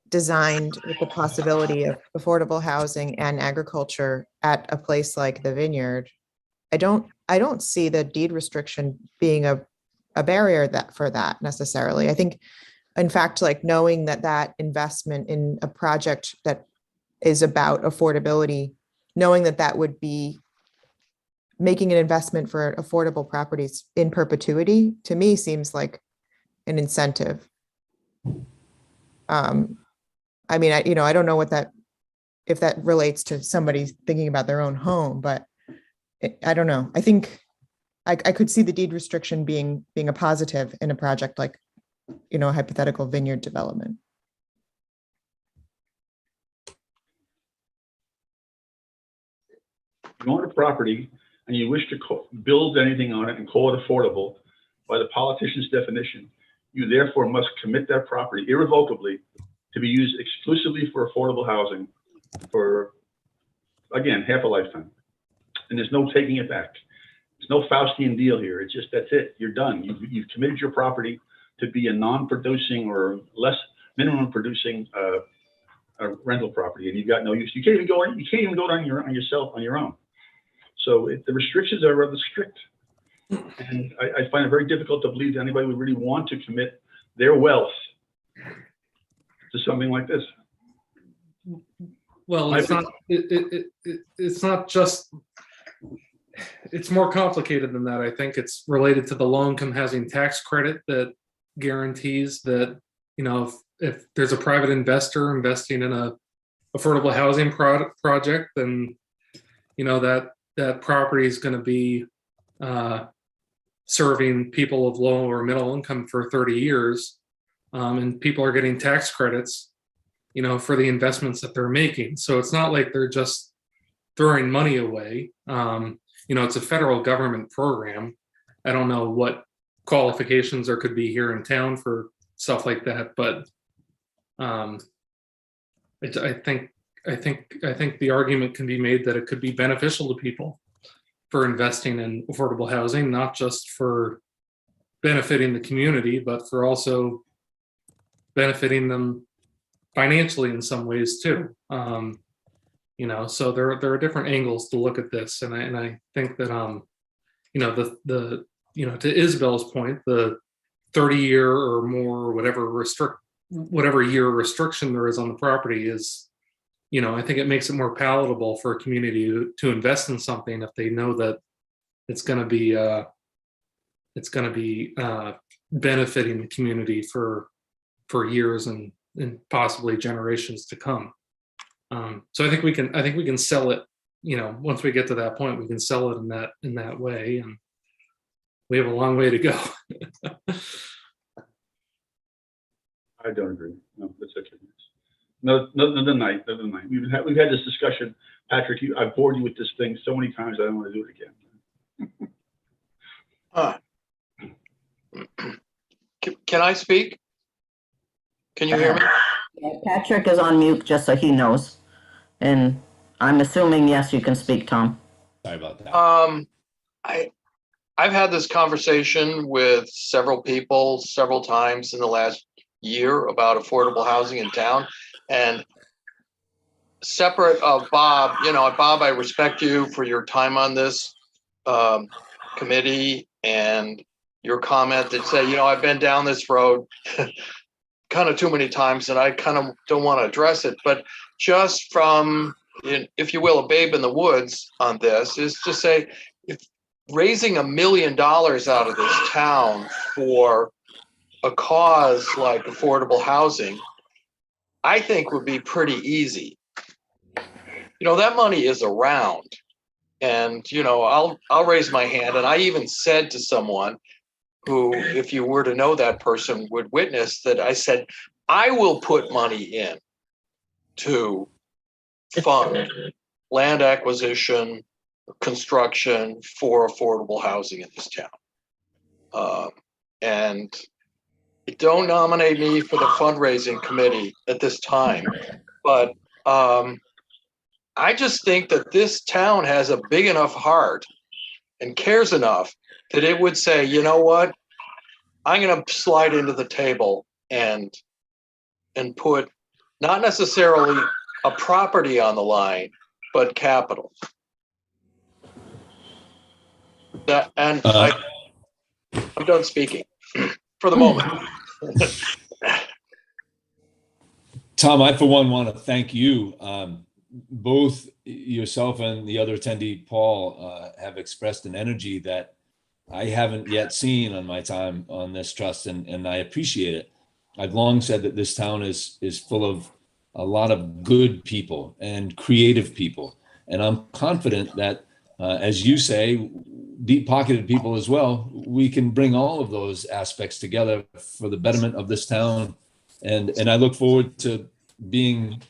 designed with the possibility of affordable housing and agriculture at a place like the Vineyard, I don't see the deed restriction being a barrier for that necessarily. I think, in fact, like knowing that investment in a project that is about affordability, knowing that would be making an investment for affordable properties in perpetuity, to me seems like an incentive. I mean, I don't know if that relates to somebody thinking about their own home, but I don't know. I think I could see the deed restriction being a positive in a project like, a hypothetical vineyard development. You own a property and you wish to build anything on it and call it affordable by the politician's definition, you therefore must commit that property irrevocably to be used exclusively for affordable housing for, again, half a lifetime. And there's no taking it back. There's no Faustian deal here. It's just, that's it. You're done. You've committed your property to be a non-producing or less minimum producing rental property, and you've got no use. You can't even go on your own. So the restrictions are rather strict, and I find it very difficult to believe that anybody would really want to commit their wealth to something like this. Well, it's not just, it's more complicated than that. I think it's related to the low income housing tax credit that guarantees that, if there's a private investor investing in a affordable housing project, then, you know, that property is going to be serving people of low or middle income for 30 years. And people are getting tax credits, you know, for the investments that they're making. So it's not like they're just throwing money away. You know, it's a federal government program. I don't know what qualifications there could be here in town for stuff like that, but I think the argument can be made that it could be beneficial to people for investing in affordable housing, not just for benefiting the community, but for also benefiting them financially in some ways too. You know, so there are different angles to look at this, and I think that you know, the you know, to Isabel's point, the 30-year or more, or whatever year restriction there is on the property is, you know, I think it makes it more palatable for a community to invest in something if they know that it's going to be benefiting the community for years and possibly generations to come. So I think we can sell it, you know, once we get to that point, we can sell it in that way, and we have a long way to go. I don't agree. No, that's okay. No, another night. We've had this discussion, Patrick. I've bored you with this thing so many times. I don't want to do it again. Can I speak? Can you hear me? Patrick is on mute, just so he knows. And I'm assuming, yes, you can speak, Tom. Sorry about that. I've had this conversation with several people several times in the last year about affordable housing in town, and separate of Bob, you know, Bob, I respect you for your time on this committee and your comment that say, you know, I've been down this road kind of too many times and I kind of don't want to address it, but just from, if you will, a babe in the woods on this is to say, if raising $1 million out of this town for a cause like affordable housing, I think would be pretty easy. You know, that money is around, and, you know, I'll raise my hand. And I even said to someone who, if you were to know that person, would witness that I said, I will put money in to fund land acquisition, construction for affordable housing in this town. And don't nominate me for the fundraising committee at this time, but I just think that this town has a big enough heart and cares enough that it would say, you know what, I'm going to slide into the table and put not necessarily a property on the line, but capital. That, and I'm done speaking for the moment. Tom, I for one want to thank you. Both yourself and the other attendee, Paul, have expressed an energy that I haven't yet seen on my time on this trust, and I appreciate it. I've long said that this town is full of a lot of good people and creative people, and I'm confident that, as you say, deep-pocketed people as well, we can bring all of those aspects together for the betterment of this town, and I look forward to being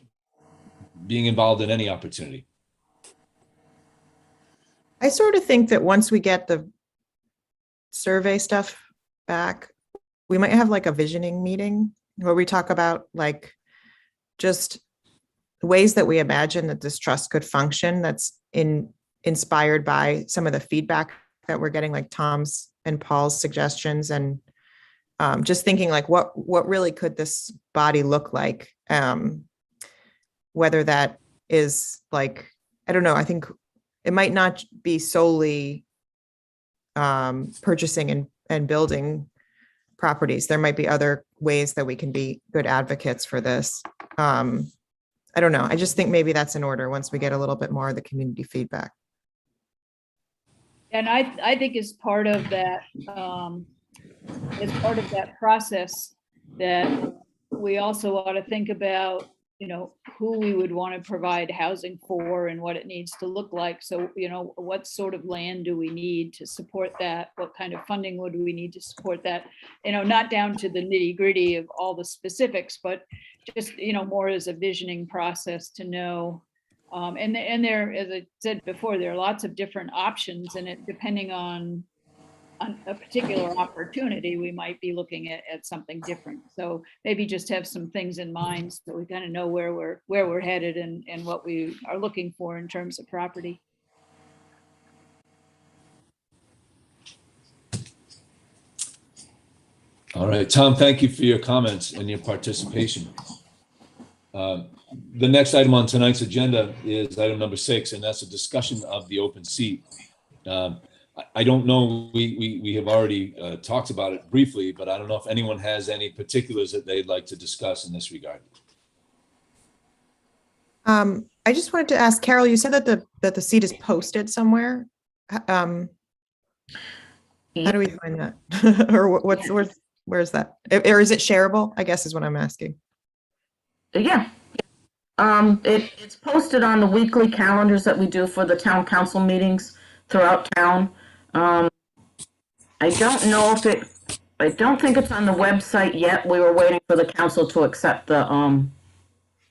involved in any opportunity. I sort of think that once we get the survey stuff back, we might have like a visioning meeting where we talk about like just ways that we imagine that this trust could function, that's inspired by some of the feedback that we're getting, like Tom's and Paul's suggestions, and just thinking like what really could this body look like, whether that is like, I don't know, I think it might not be solely purchasing and building properties. There might be other ways that we can be good advocates for this. I don't know. I just think maybe that's in order once we get a little bit more of the community feedback. And I think as part of that process, that we also ought to think about, who we would want to provide housing for and what it needs to look like. So, what sort of land do we need to support that? What kind of funding would we need to support that? Not down to the nitty gritty of all the specifics, but just, more as a visioning process to know. And there, as I said before, there are lots of different options, and it depending on a particular opportunity, we might be looking at something different. So maybe just have some things in mind so we kind of know where we're headed and what we are looking for in terms of property. All right, Tom, thank you for your comments and your participation. The next item on tonight's agenda is item number 6, and that's a discussion of the open seat. I don't know, we have already talked about it briefly, but I don't know if anyone has any particulars that they'd like to discuss in this regard. I just wanted to ask Carol, you said that the seat is posted somewhere. How do we find that? Or where's that? Or is it shareable? I guess is what I'm asking. Yeah. It's posted on the weekly calendars that we do for the town council meetings throughout town. I don't know if I don't think it's on the website yet. We were waiting for the council to accept the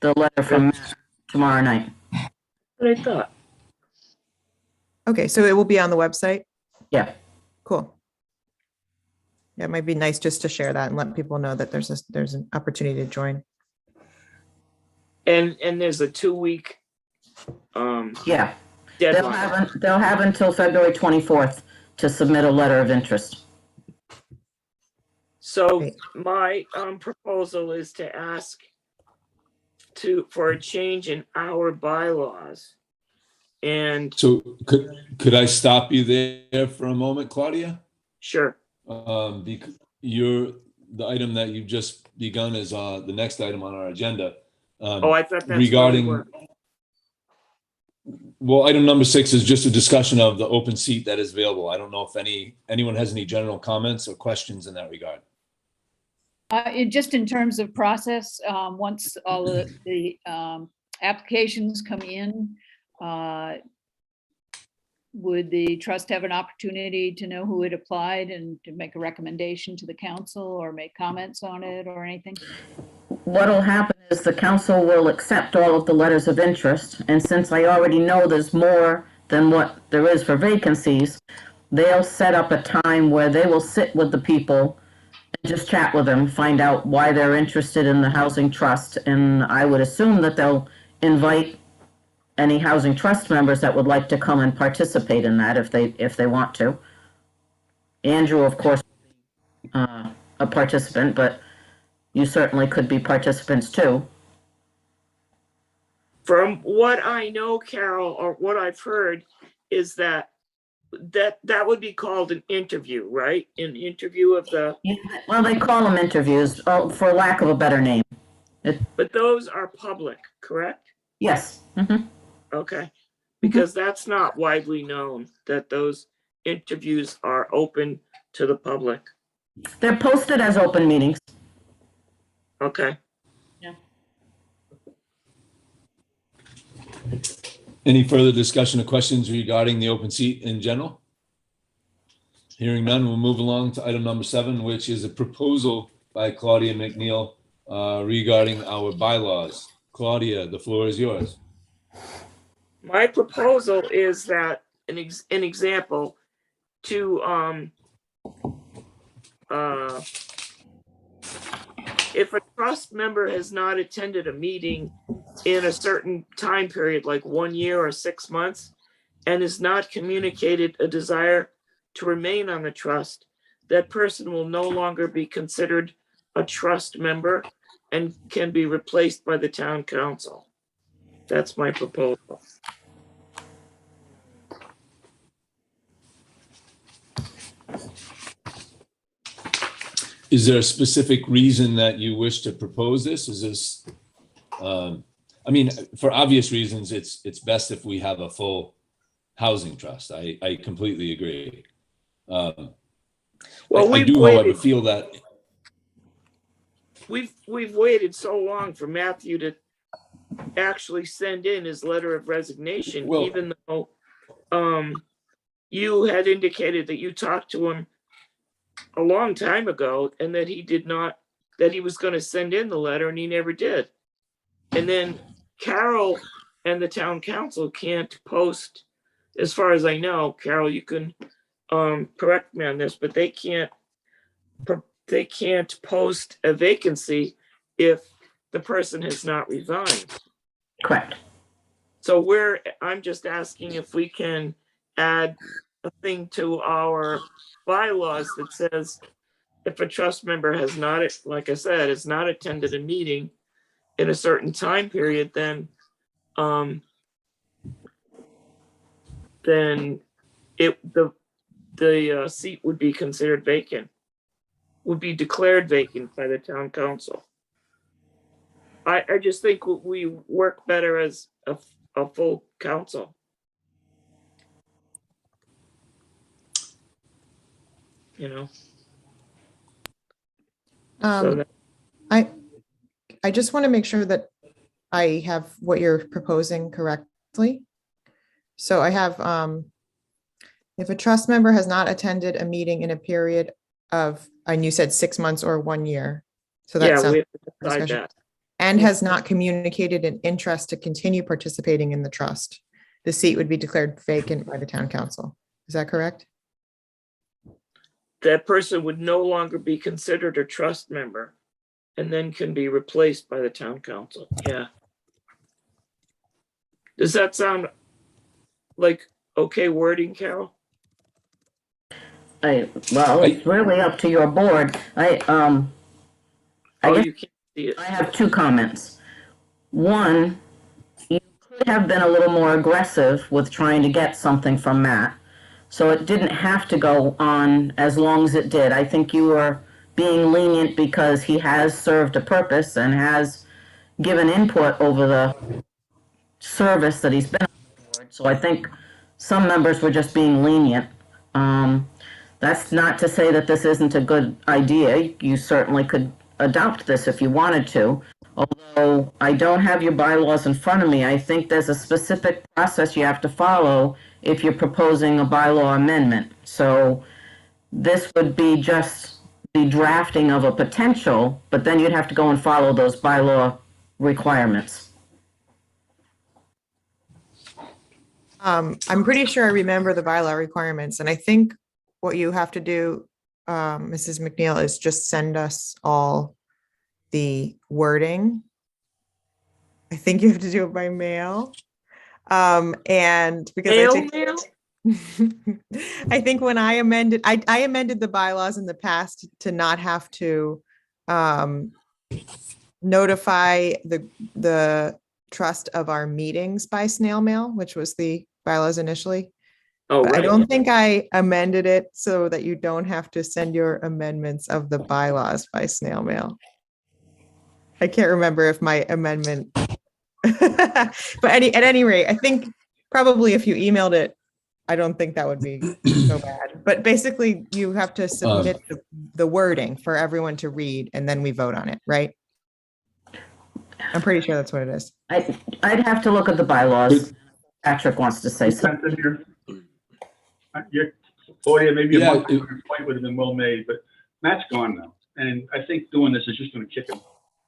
letter from Matt tomorrow night. What I thought. Okay, so it will be on the website? Yeah. Cool. Yeah, it might be nice just to share that and let people know that there's an opportunity to join. And there's a 2-week Yeah. deadline. They'll have until February 24th to submit a letter of interest. So Great. my proposal is to ask for a change in our bylaws. And So could I stop you there for a moment, Claudia? sure, Because the item that you've just begun is the next item on our agenda. I thought that's Regarding, where well, item number 6 is just a discussion of the open seat that is available. I don't know if anyone has any general comments or questions in that regard. Just in terms of process, once all of the applications come in, would the trust have an opportunity to know who had applied and to make a recommendation to the council or make comments on it or anything? What'll happen is the council will accept all of the letters of interest, and since I already know there's more than what there is for vacancies, they'll set up a time where they will sit with the people and just chat with them, find out why they're interested in the housing trust, and I would assume that they'll invite any housing trust members that would like to come and participate in that if they want to. Andrew, of course, a participant, but you certainly could be participants too. from what I know, Carol, or what I've heard, is that would be called an interview, right? An interview of the, Well, they call them interviews, for lack of a better name. but those are public, correct? Yes. Mm-hmm. Okay, because that's not widely known, that those interviews are open to the public. They're posted as open meetings. Okay. Any further discussion or questions regarding the open seat in general? Hearing none, we'll move along to item number 7, which is a proposal by Claudia McNeil regarding our bylaws. Claudia, the floor is yours. My proposal is that an example to if a trust member has not attended a meeting in a certain time period, like 1 year or 6 months, and has not communicated a desire to remain on the trust, that person will no longer be considered a trust member and can be replaced by the town council. That's my proposal. Is there a specific reason that you wish to propose this? Is this, I mean, for obvious reasons, it's best if we have a full housing trust. I completely agree. Well, I we've do, however, waited. feel that. we've waited so long for Matthew to actually send in his letter of resignation, Well- even though you had indicated that you talked to him a long time ago and that he did not, that he was going to send in the letter and he never did. And then Carol and the town council can't post, as far as I know, Carol, you can correct me on this, but they can't post a vacancy if the person has not resigned. Correct. So I'm just asking if we can add a thing to our bylaws that says if a trust member has not, like I said, has not attended a meeting in a certain time period, then the seat would be considered vacant, would be declared vacant by the town council. I just think we work better as a full council. You know? So that, I just want to make sure that I have what you're proposing correctly. So I have, if a trust member has not attended a meeting in a period of, and you said 6 months or 1 year. So yeah, that's we have to decide discussion. that. And has not communicated an interest to continue participating in the trust, the seat would be declared vacant by the town council. Is that correct? That person would no longer be considered a trust member and then can be replaced by the town council. Yeah. Does that sound like okay wording, Carol? Well, it's really up to your board. I guess You can't see it. I have 2 comments. One, you could have been a little more aggressive with trying to get something from Matt. So it didn't have to go on as long as it did. I think you were being lenient because he has served a purpose and has given input over the service that he's been on the board. So I think some members were just being lenient. That's not to say that this isn't a good idea. You certainly could adopt this if you wanted to. Although I don't have your bylaws in front of me, I think there's a specific process you have to follow if you're proposing a bylaw amendment. So this would be just the drafting of a potential, but then you'd have to go and follow those bylaw requirements. I'm pretty sure I remember the bylaw requirements, and I think what you have to do, Mrs. McNeil, is just send us all the wording. I think you have to do it by mail. And because Mail? I think when I amended, I amended the bylaws in the past to not have to notify the trust of our meetings by snail mail, which was the bylaws initially. Oh, But I right. don't think I amended it so that you don't have to send your amendments of the bylaws by snail mail. I can't remember if my amendment, but at any rate, I think probably if you emailed it, I don't think that would be so bad. But basically, you have to submit the wording for everyone to read, and then we vote on it, right? I'm pretty sure that's what it is. I'd have to look at the bylaws. Patrick wants to say something. Claudia, maybe Yeah, a month ago, your point would have been well made, but Matt's gone now. And I think doing this is just going to kick him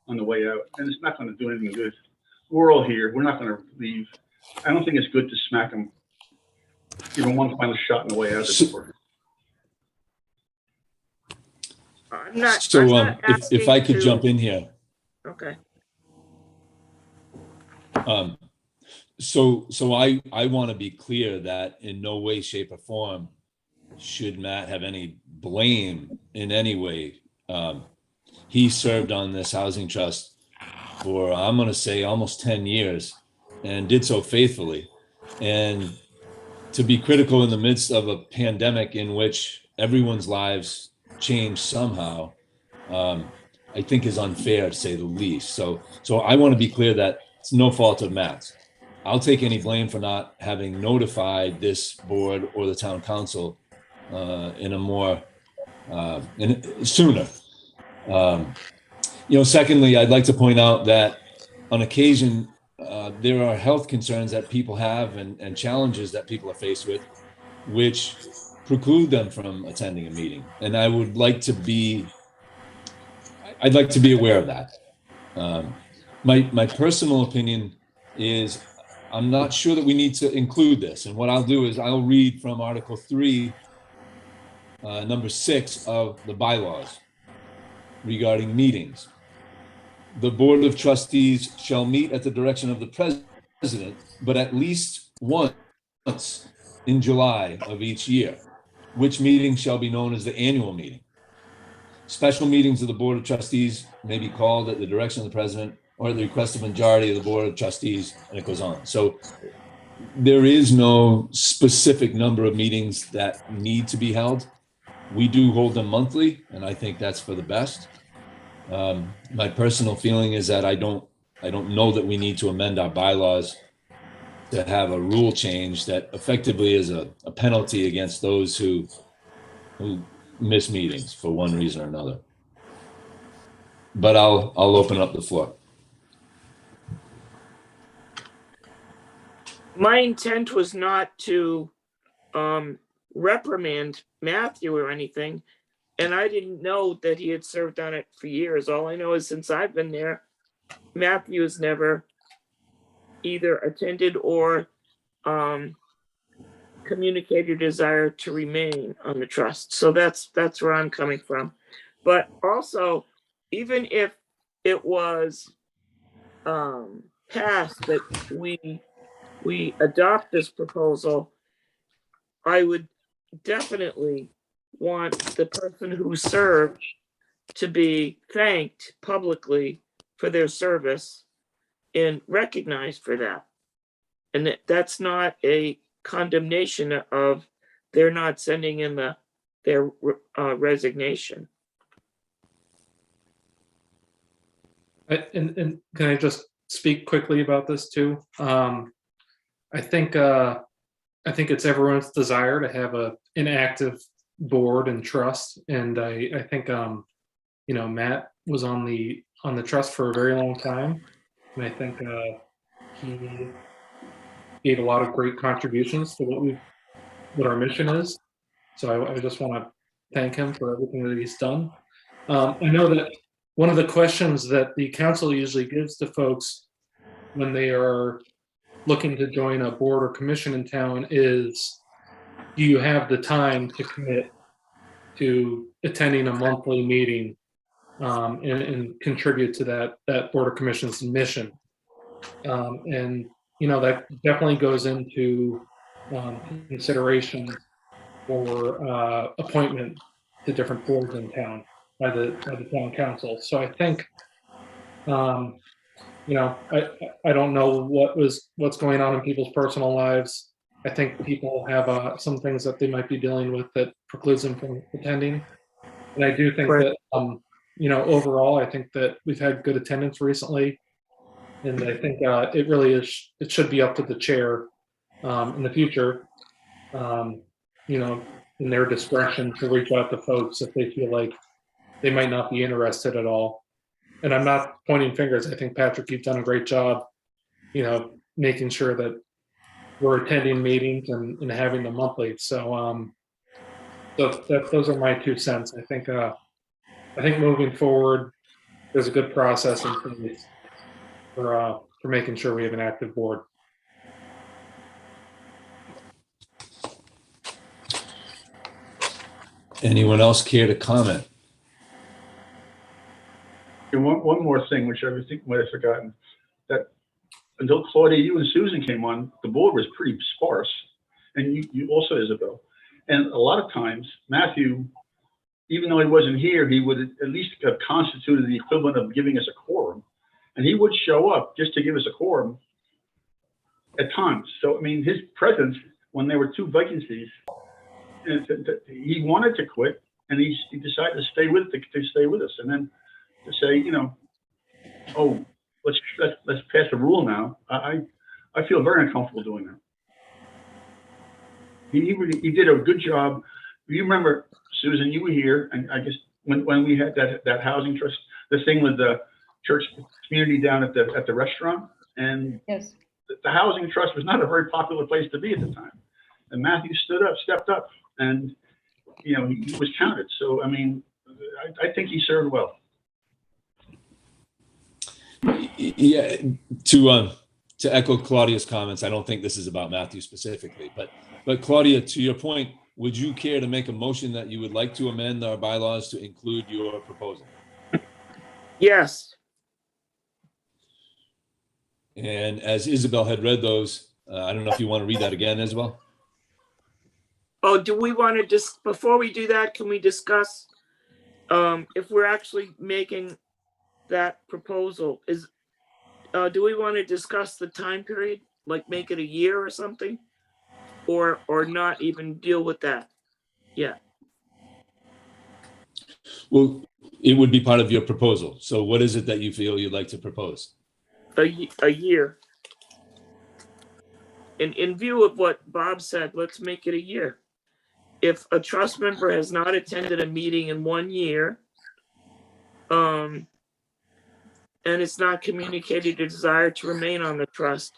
on the way out. And it's not going to do anything good. We're all here. We're not going to leave. I don't think it's good to smack him. Even one final shot on the way out. I'm not if I could asking jump to- in here. Okay. So I want to be clear that in no way, shape, or form should Matt have any blame in any way. He served on this housing trust for, I'm going to say, almost 10 years and did so faithfully. And to be critical in the midst of a pandemic in which everyone's lives changed somehow, I think is unfair, to say the least. So I want to be clear that it's no fault of Matt's. I'll take any blame for not having notified this board or the town council sooner. Secondly, I'd like to point out that on occasion, there are health concerns that people have and challenges that people are faced with, which preclude them from attending a meeting. And I'd like to be aware of that. My personal opinion is I'm not sure that we need to include this. And what I'll do is I'll read from Article 3, number 6 of the bylaws regarding meetings. The Board of Trustees shall meet at the direction of the president, but at least once in July of each year, which meeting shall be known as the annual meeting. Special meetings of the Board of Trustees may be called at the direction of the president or at the request of a majority of the Board of Trustees, and it goes on. So there is no specific number of meetings that need to be held. We do hold them monthly, and I think that's for the best. My personal feeling is that I don't know that we need to amend our bylaws to have a rule change that effectively is a penalty against those who miss meetings for one reason or another. But I'll open up the floor. My intent was not to reprimand Matthew or anything, and I didn't know that he had served on it for years. All I know is since I've been there, Matthew has never either attended or communicated a desire to remain on the trust. So that's where I'm coming from. But also, even if it was passed that we adopt this proposal, I would definitely want the person who served to be thanked publicly for their service and recognized for that. And that's not a condemnation of they're not sending in their resignation. And can I just speak quickly about this too? I think it's everyone's desire to have an active board and trust, and I think Matt was on the trust for a very long time, and I think he gave a lot of great contributions to what our mission is. So I just want to thank him for everything that he's done. I know that one of the questions that the council usually gives to folks when they are looking to join a board or commission in town is, do you have the time to commit to attending a monthly meeting and contribute to that board or commission's mission? And that definitely goes into consideration for appointment to different boards in town by the town council. So I think I don't know what's going on in people's personal lives. I think people have some things that they might be dealing with that precludes them from attending. And I do think that overall, I think that we've had good attendance recently, and I think it really is. It should be up to the chair in the future, in their discretion to reach out to folks if they feel like they might not be interested at all. And I'm not pointing fingers. I think, Patrick, you've done a great job, making sure that we're attending meetings and having them monthly. So, those are my 2 cents. I think moving forward, there's a good process in place for making sure we have an active board. Anyone else care to comment? And one more thing, which I think might have forgotten, that until Claudia, you and Susan came on, the board was pretty sparse, and you also, Isabel. And a lot of times, Matthew, even though he wasn't here, he would at least have constituted the equivalent of giving us a quorum, and he would show up just to give us a quorum at times. So I mean, his presence when there were 2 vacancies, he wanted to quit, and he decided to stay with us, and then to say, oh, let's pass a rule now. I feel very uncomfortable doing that. He did a good job. You remember, Susan, you were here, and I guess when we had that housing trust, the thing with the church community down at the restaurant, and Yes. the housing trust was not a very popular place to be at the time. And Matthew stepped up, and he was counted. So I mean, I think he served well. Yeah, to echo Claudia's comments, I don't think this is about Matthew specifically, but Claudia, to your point, would you care to make a motion that you would like to amend our bylaws to include your proposal? Yes. And as Isabel had read those, I don't know if you want to read that again, Isabel? Oh, do we want to just, before we do that, can we discuss if we're actually making that proposal? Do we want to discuss the time period, like make it a year or something? Or not even deal with that? Yeah. Well, it would be part of your proposal. So what is it that you feel you'd like to propose? A year. In view of what Bob said, let's make it a year. If a trust member has not attended a meeting in 1 year, and it's not communicated a desire to remain on the trust,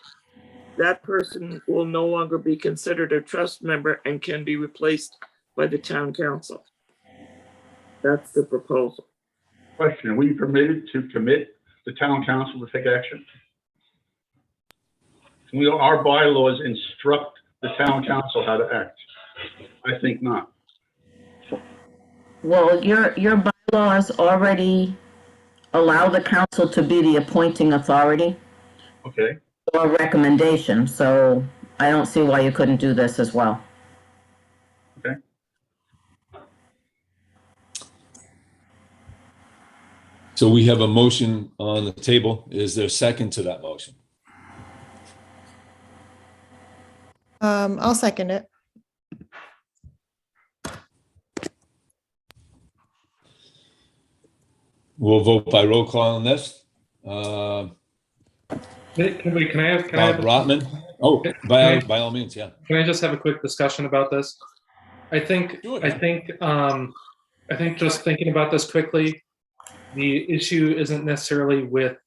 that person will no longer be considered a trust member and can be replaced by the town council. That's the proposal. Question: are we permitted to commit the town council to take action? Our bylaws instruct the town council how to act. I think not. Well, your bylaws already allow the council to be the appointing authority Okay. or recommendation, so I don't see why you couldn't do this as well. Okay. So we have a motion on the table. Is there a second to that motion? I'll second it. We'll vote by roll call on this. Can I have Bob Rotman? Oh, by all means, yeah. Can I just have a quick discussion about this? I think just thinking about this quickly, the issue isn't necessarily with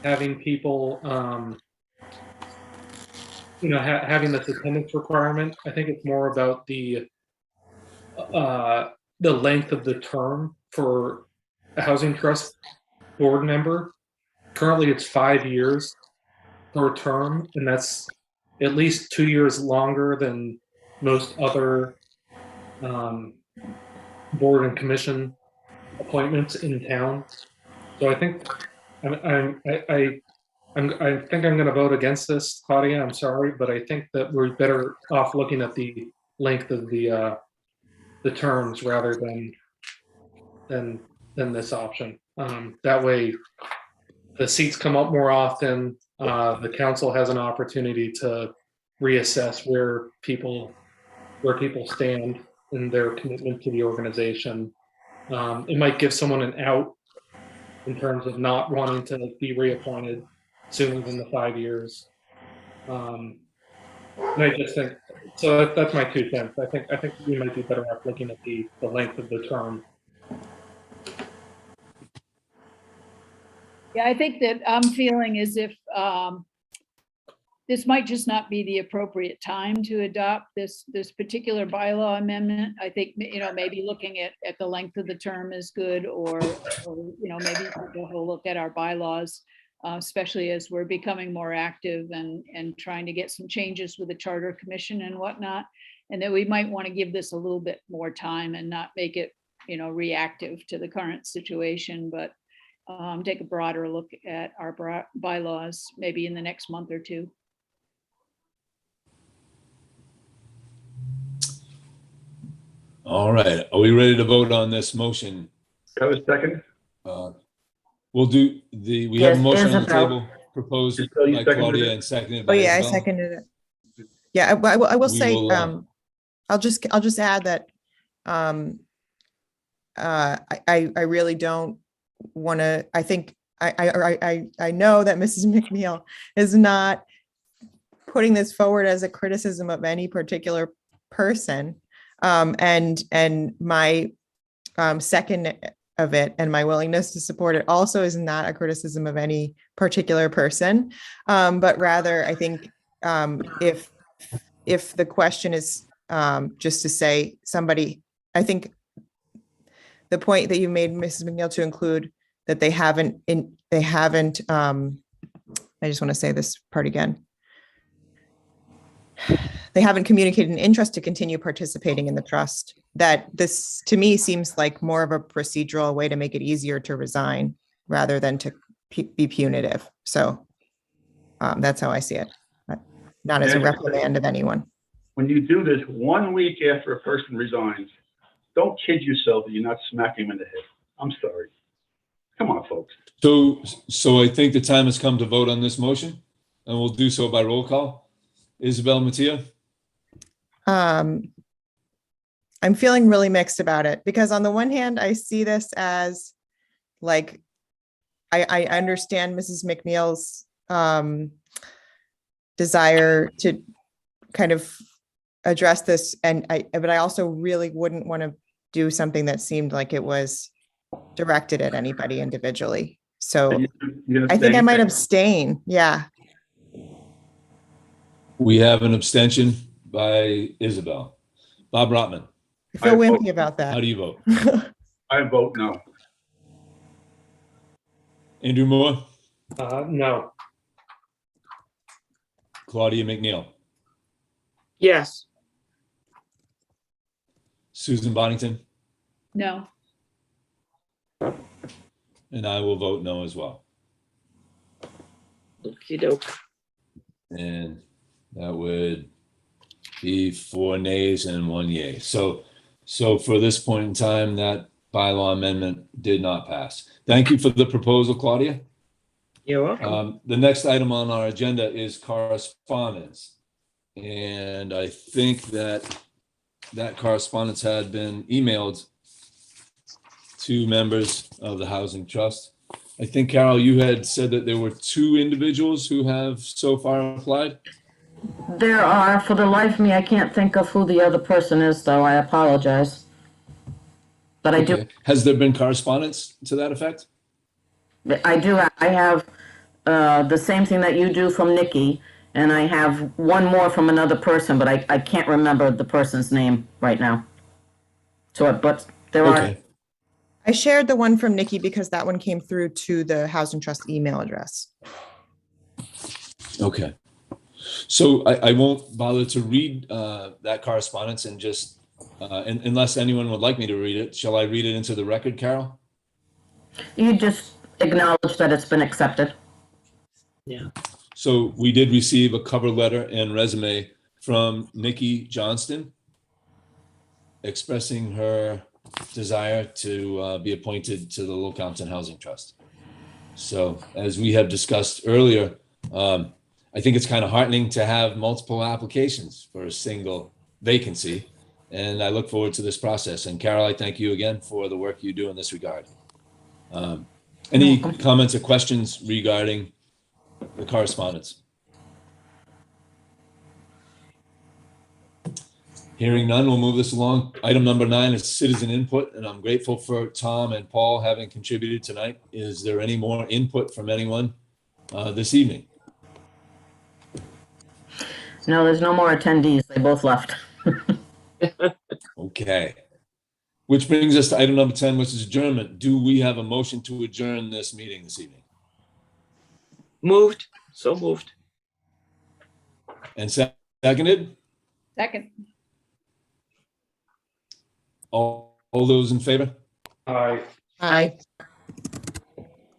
having people, having this attendance requirement. I think it's more about the length of the term for a housing trust board member. Currently, it's 5 years per term, and that's at least 2 years longer than most other board and commission appointments in town. So I think I think I'm going to vote against this, Claudia. I'm sorry, but I think that we're better off looking at the length of the terms rather than this option. That way, the seats come up more often. The council has an opportunity to reassess where people stand in their commitment to the organization. It might give someone an out in terms of not wanting to be reappointed sooner than the 5 years. And I just think so. That's my 2 cents. I think we might be better off looking at the length of the term. Yeah, I think that I'm feeling as if this might just not be the appropriate time to adopt this particular bylaw amendment. I think, maybe looking at the length of the term is good, or maybe we'll look at our bylaws, especially as we're becoming more active and trying to get some changes with the charter commission and whatnot. And that we might want to give this a little bit more time and not make it, reactive to the current situation, but take a broader look at our bylaws maybe in the next month or 2. All right. Are we ready to vote on this motion? Have a second? We'll do we have a motion on the table proposed by Claudia and seconded by I Isabel. seconded it. Yeah, I will say, will, I'll just add that I really don't want to. I think I know that Mrs. McNeil is not putting this forward as a criticism of any particular person, and my second of it and my willingness to support it also is not a criticism of any particular person, but rather I think if the question is just to say somebody, I think the point that you made, Mrs. McNeil, to include that they haven't, I just want to say this part again. They haven't communicated an interest to continue participating in the trust. That this, to me, seems like more of a procedural way to make it easier to resign rather than to be punitive. So that's how I see it, not as a reprimand of anyone. When you do this 1 week after a person resigns, don't kid yourself that you're not smacking him in the head. I'm sorry. Come on, folks. So I think the time has come to vote on this motion, and we'll do so by roll call. Isabel Mattia? I'm feeling really mixed about it because on the one hand, I see this as like, I understand Mrs. McNeil's desire to kind of address this, but I also really wouldn't want to do something that seemed like it was directed at anybody individually. So I think I might abstain. Yeah. We have an abstention by Isabel. Bob Rotman, I feel wimpy about that. how do you vote? I vote no. Andrew Moore? No. Claudia McNeil? Yes. Susan Bonington? No. And I will vote no as well. Okey-doke. And that would be 4 nays and 1 yay. So for this point in time, that bylaw amendment did not pass. Thank you for the proposal, Claudia. You're welcome. The next item on our agenda is correspondence. And I think that correspondence had been emailed to members of the Housing Trust. I think, Carol, you had said that there were 2 individuals who have so far applied. There are, for the life of me, I can't think of who the other person is, though. I apologize. But I do. Okay. Has there been correspondence to that effect? I do. I have the same thing that you do from Nikki, and I have one more from another person, but I can't remember the person's name right now. So, but there are. I shared the one from Nikki because that one came through to the Housing Trust email address. Okay. So I won't bother to read that correspondence and just, unless anyone would like me to read it, shall I read it into the record, Carol? You just acknowledge that it's been accepted. Yeah. So we did receive a cover letter and resume from Nikki Johnston expressing her desire to be appointed to the Little Compton Housing Trust. So as we have discussed earlier, I think it's kind of heartening to have multiple applications for a single vacancy. And I look forward to this process. And Carol, I thank you again for the work you do in this regard. Any comments or questions regarding the correspondence? Hearing none, we'll move this along. Item number 9 is citizen input, and I'm grateful for Tom and Paul having contributed tonight. Is there any more input from anyone this evening? No, there's no more attendees. They both left. Okay. Which brings us to item number 10, which is adjournment. Do we have a motion to adjourn this meeting this evening? Moved. So moved. And seconded? Second. All those in favor? Aye. Aye.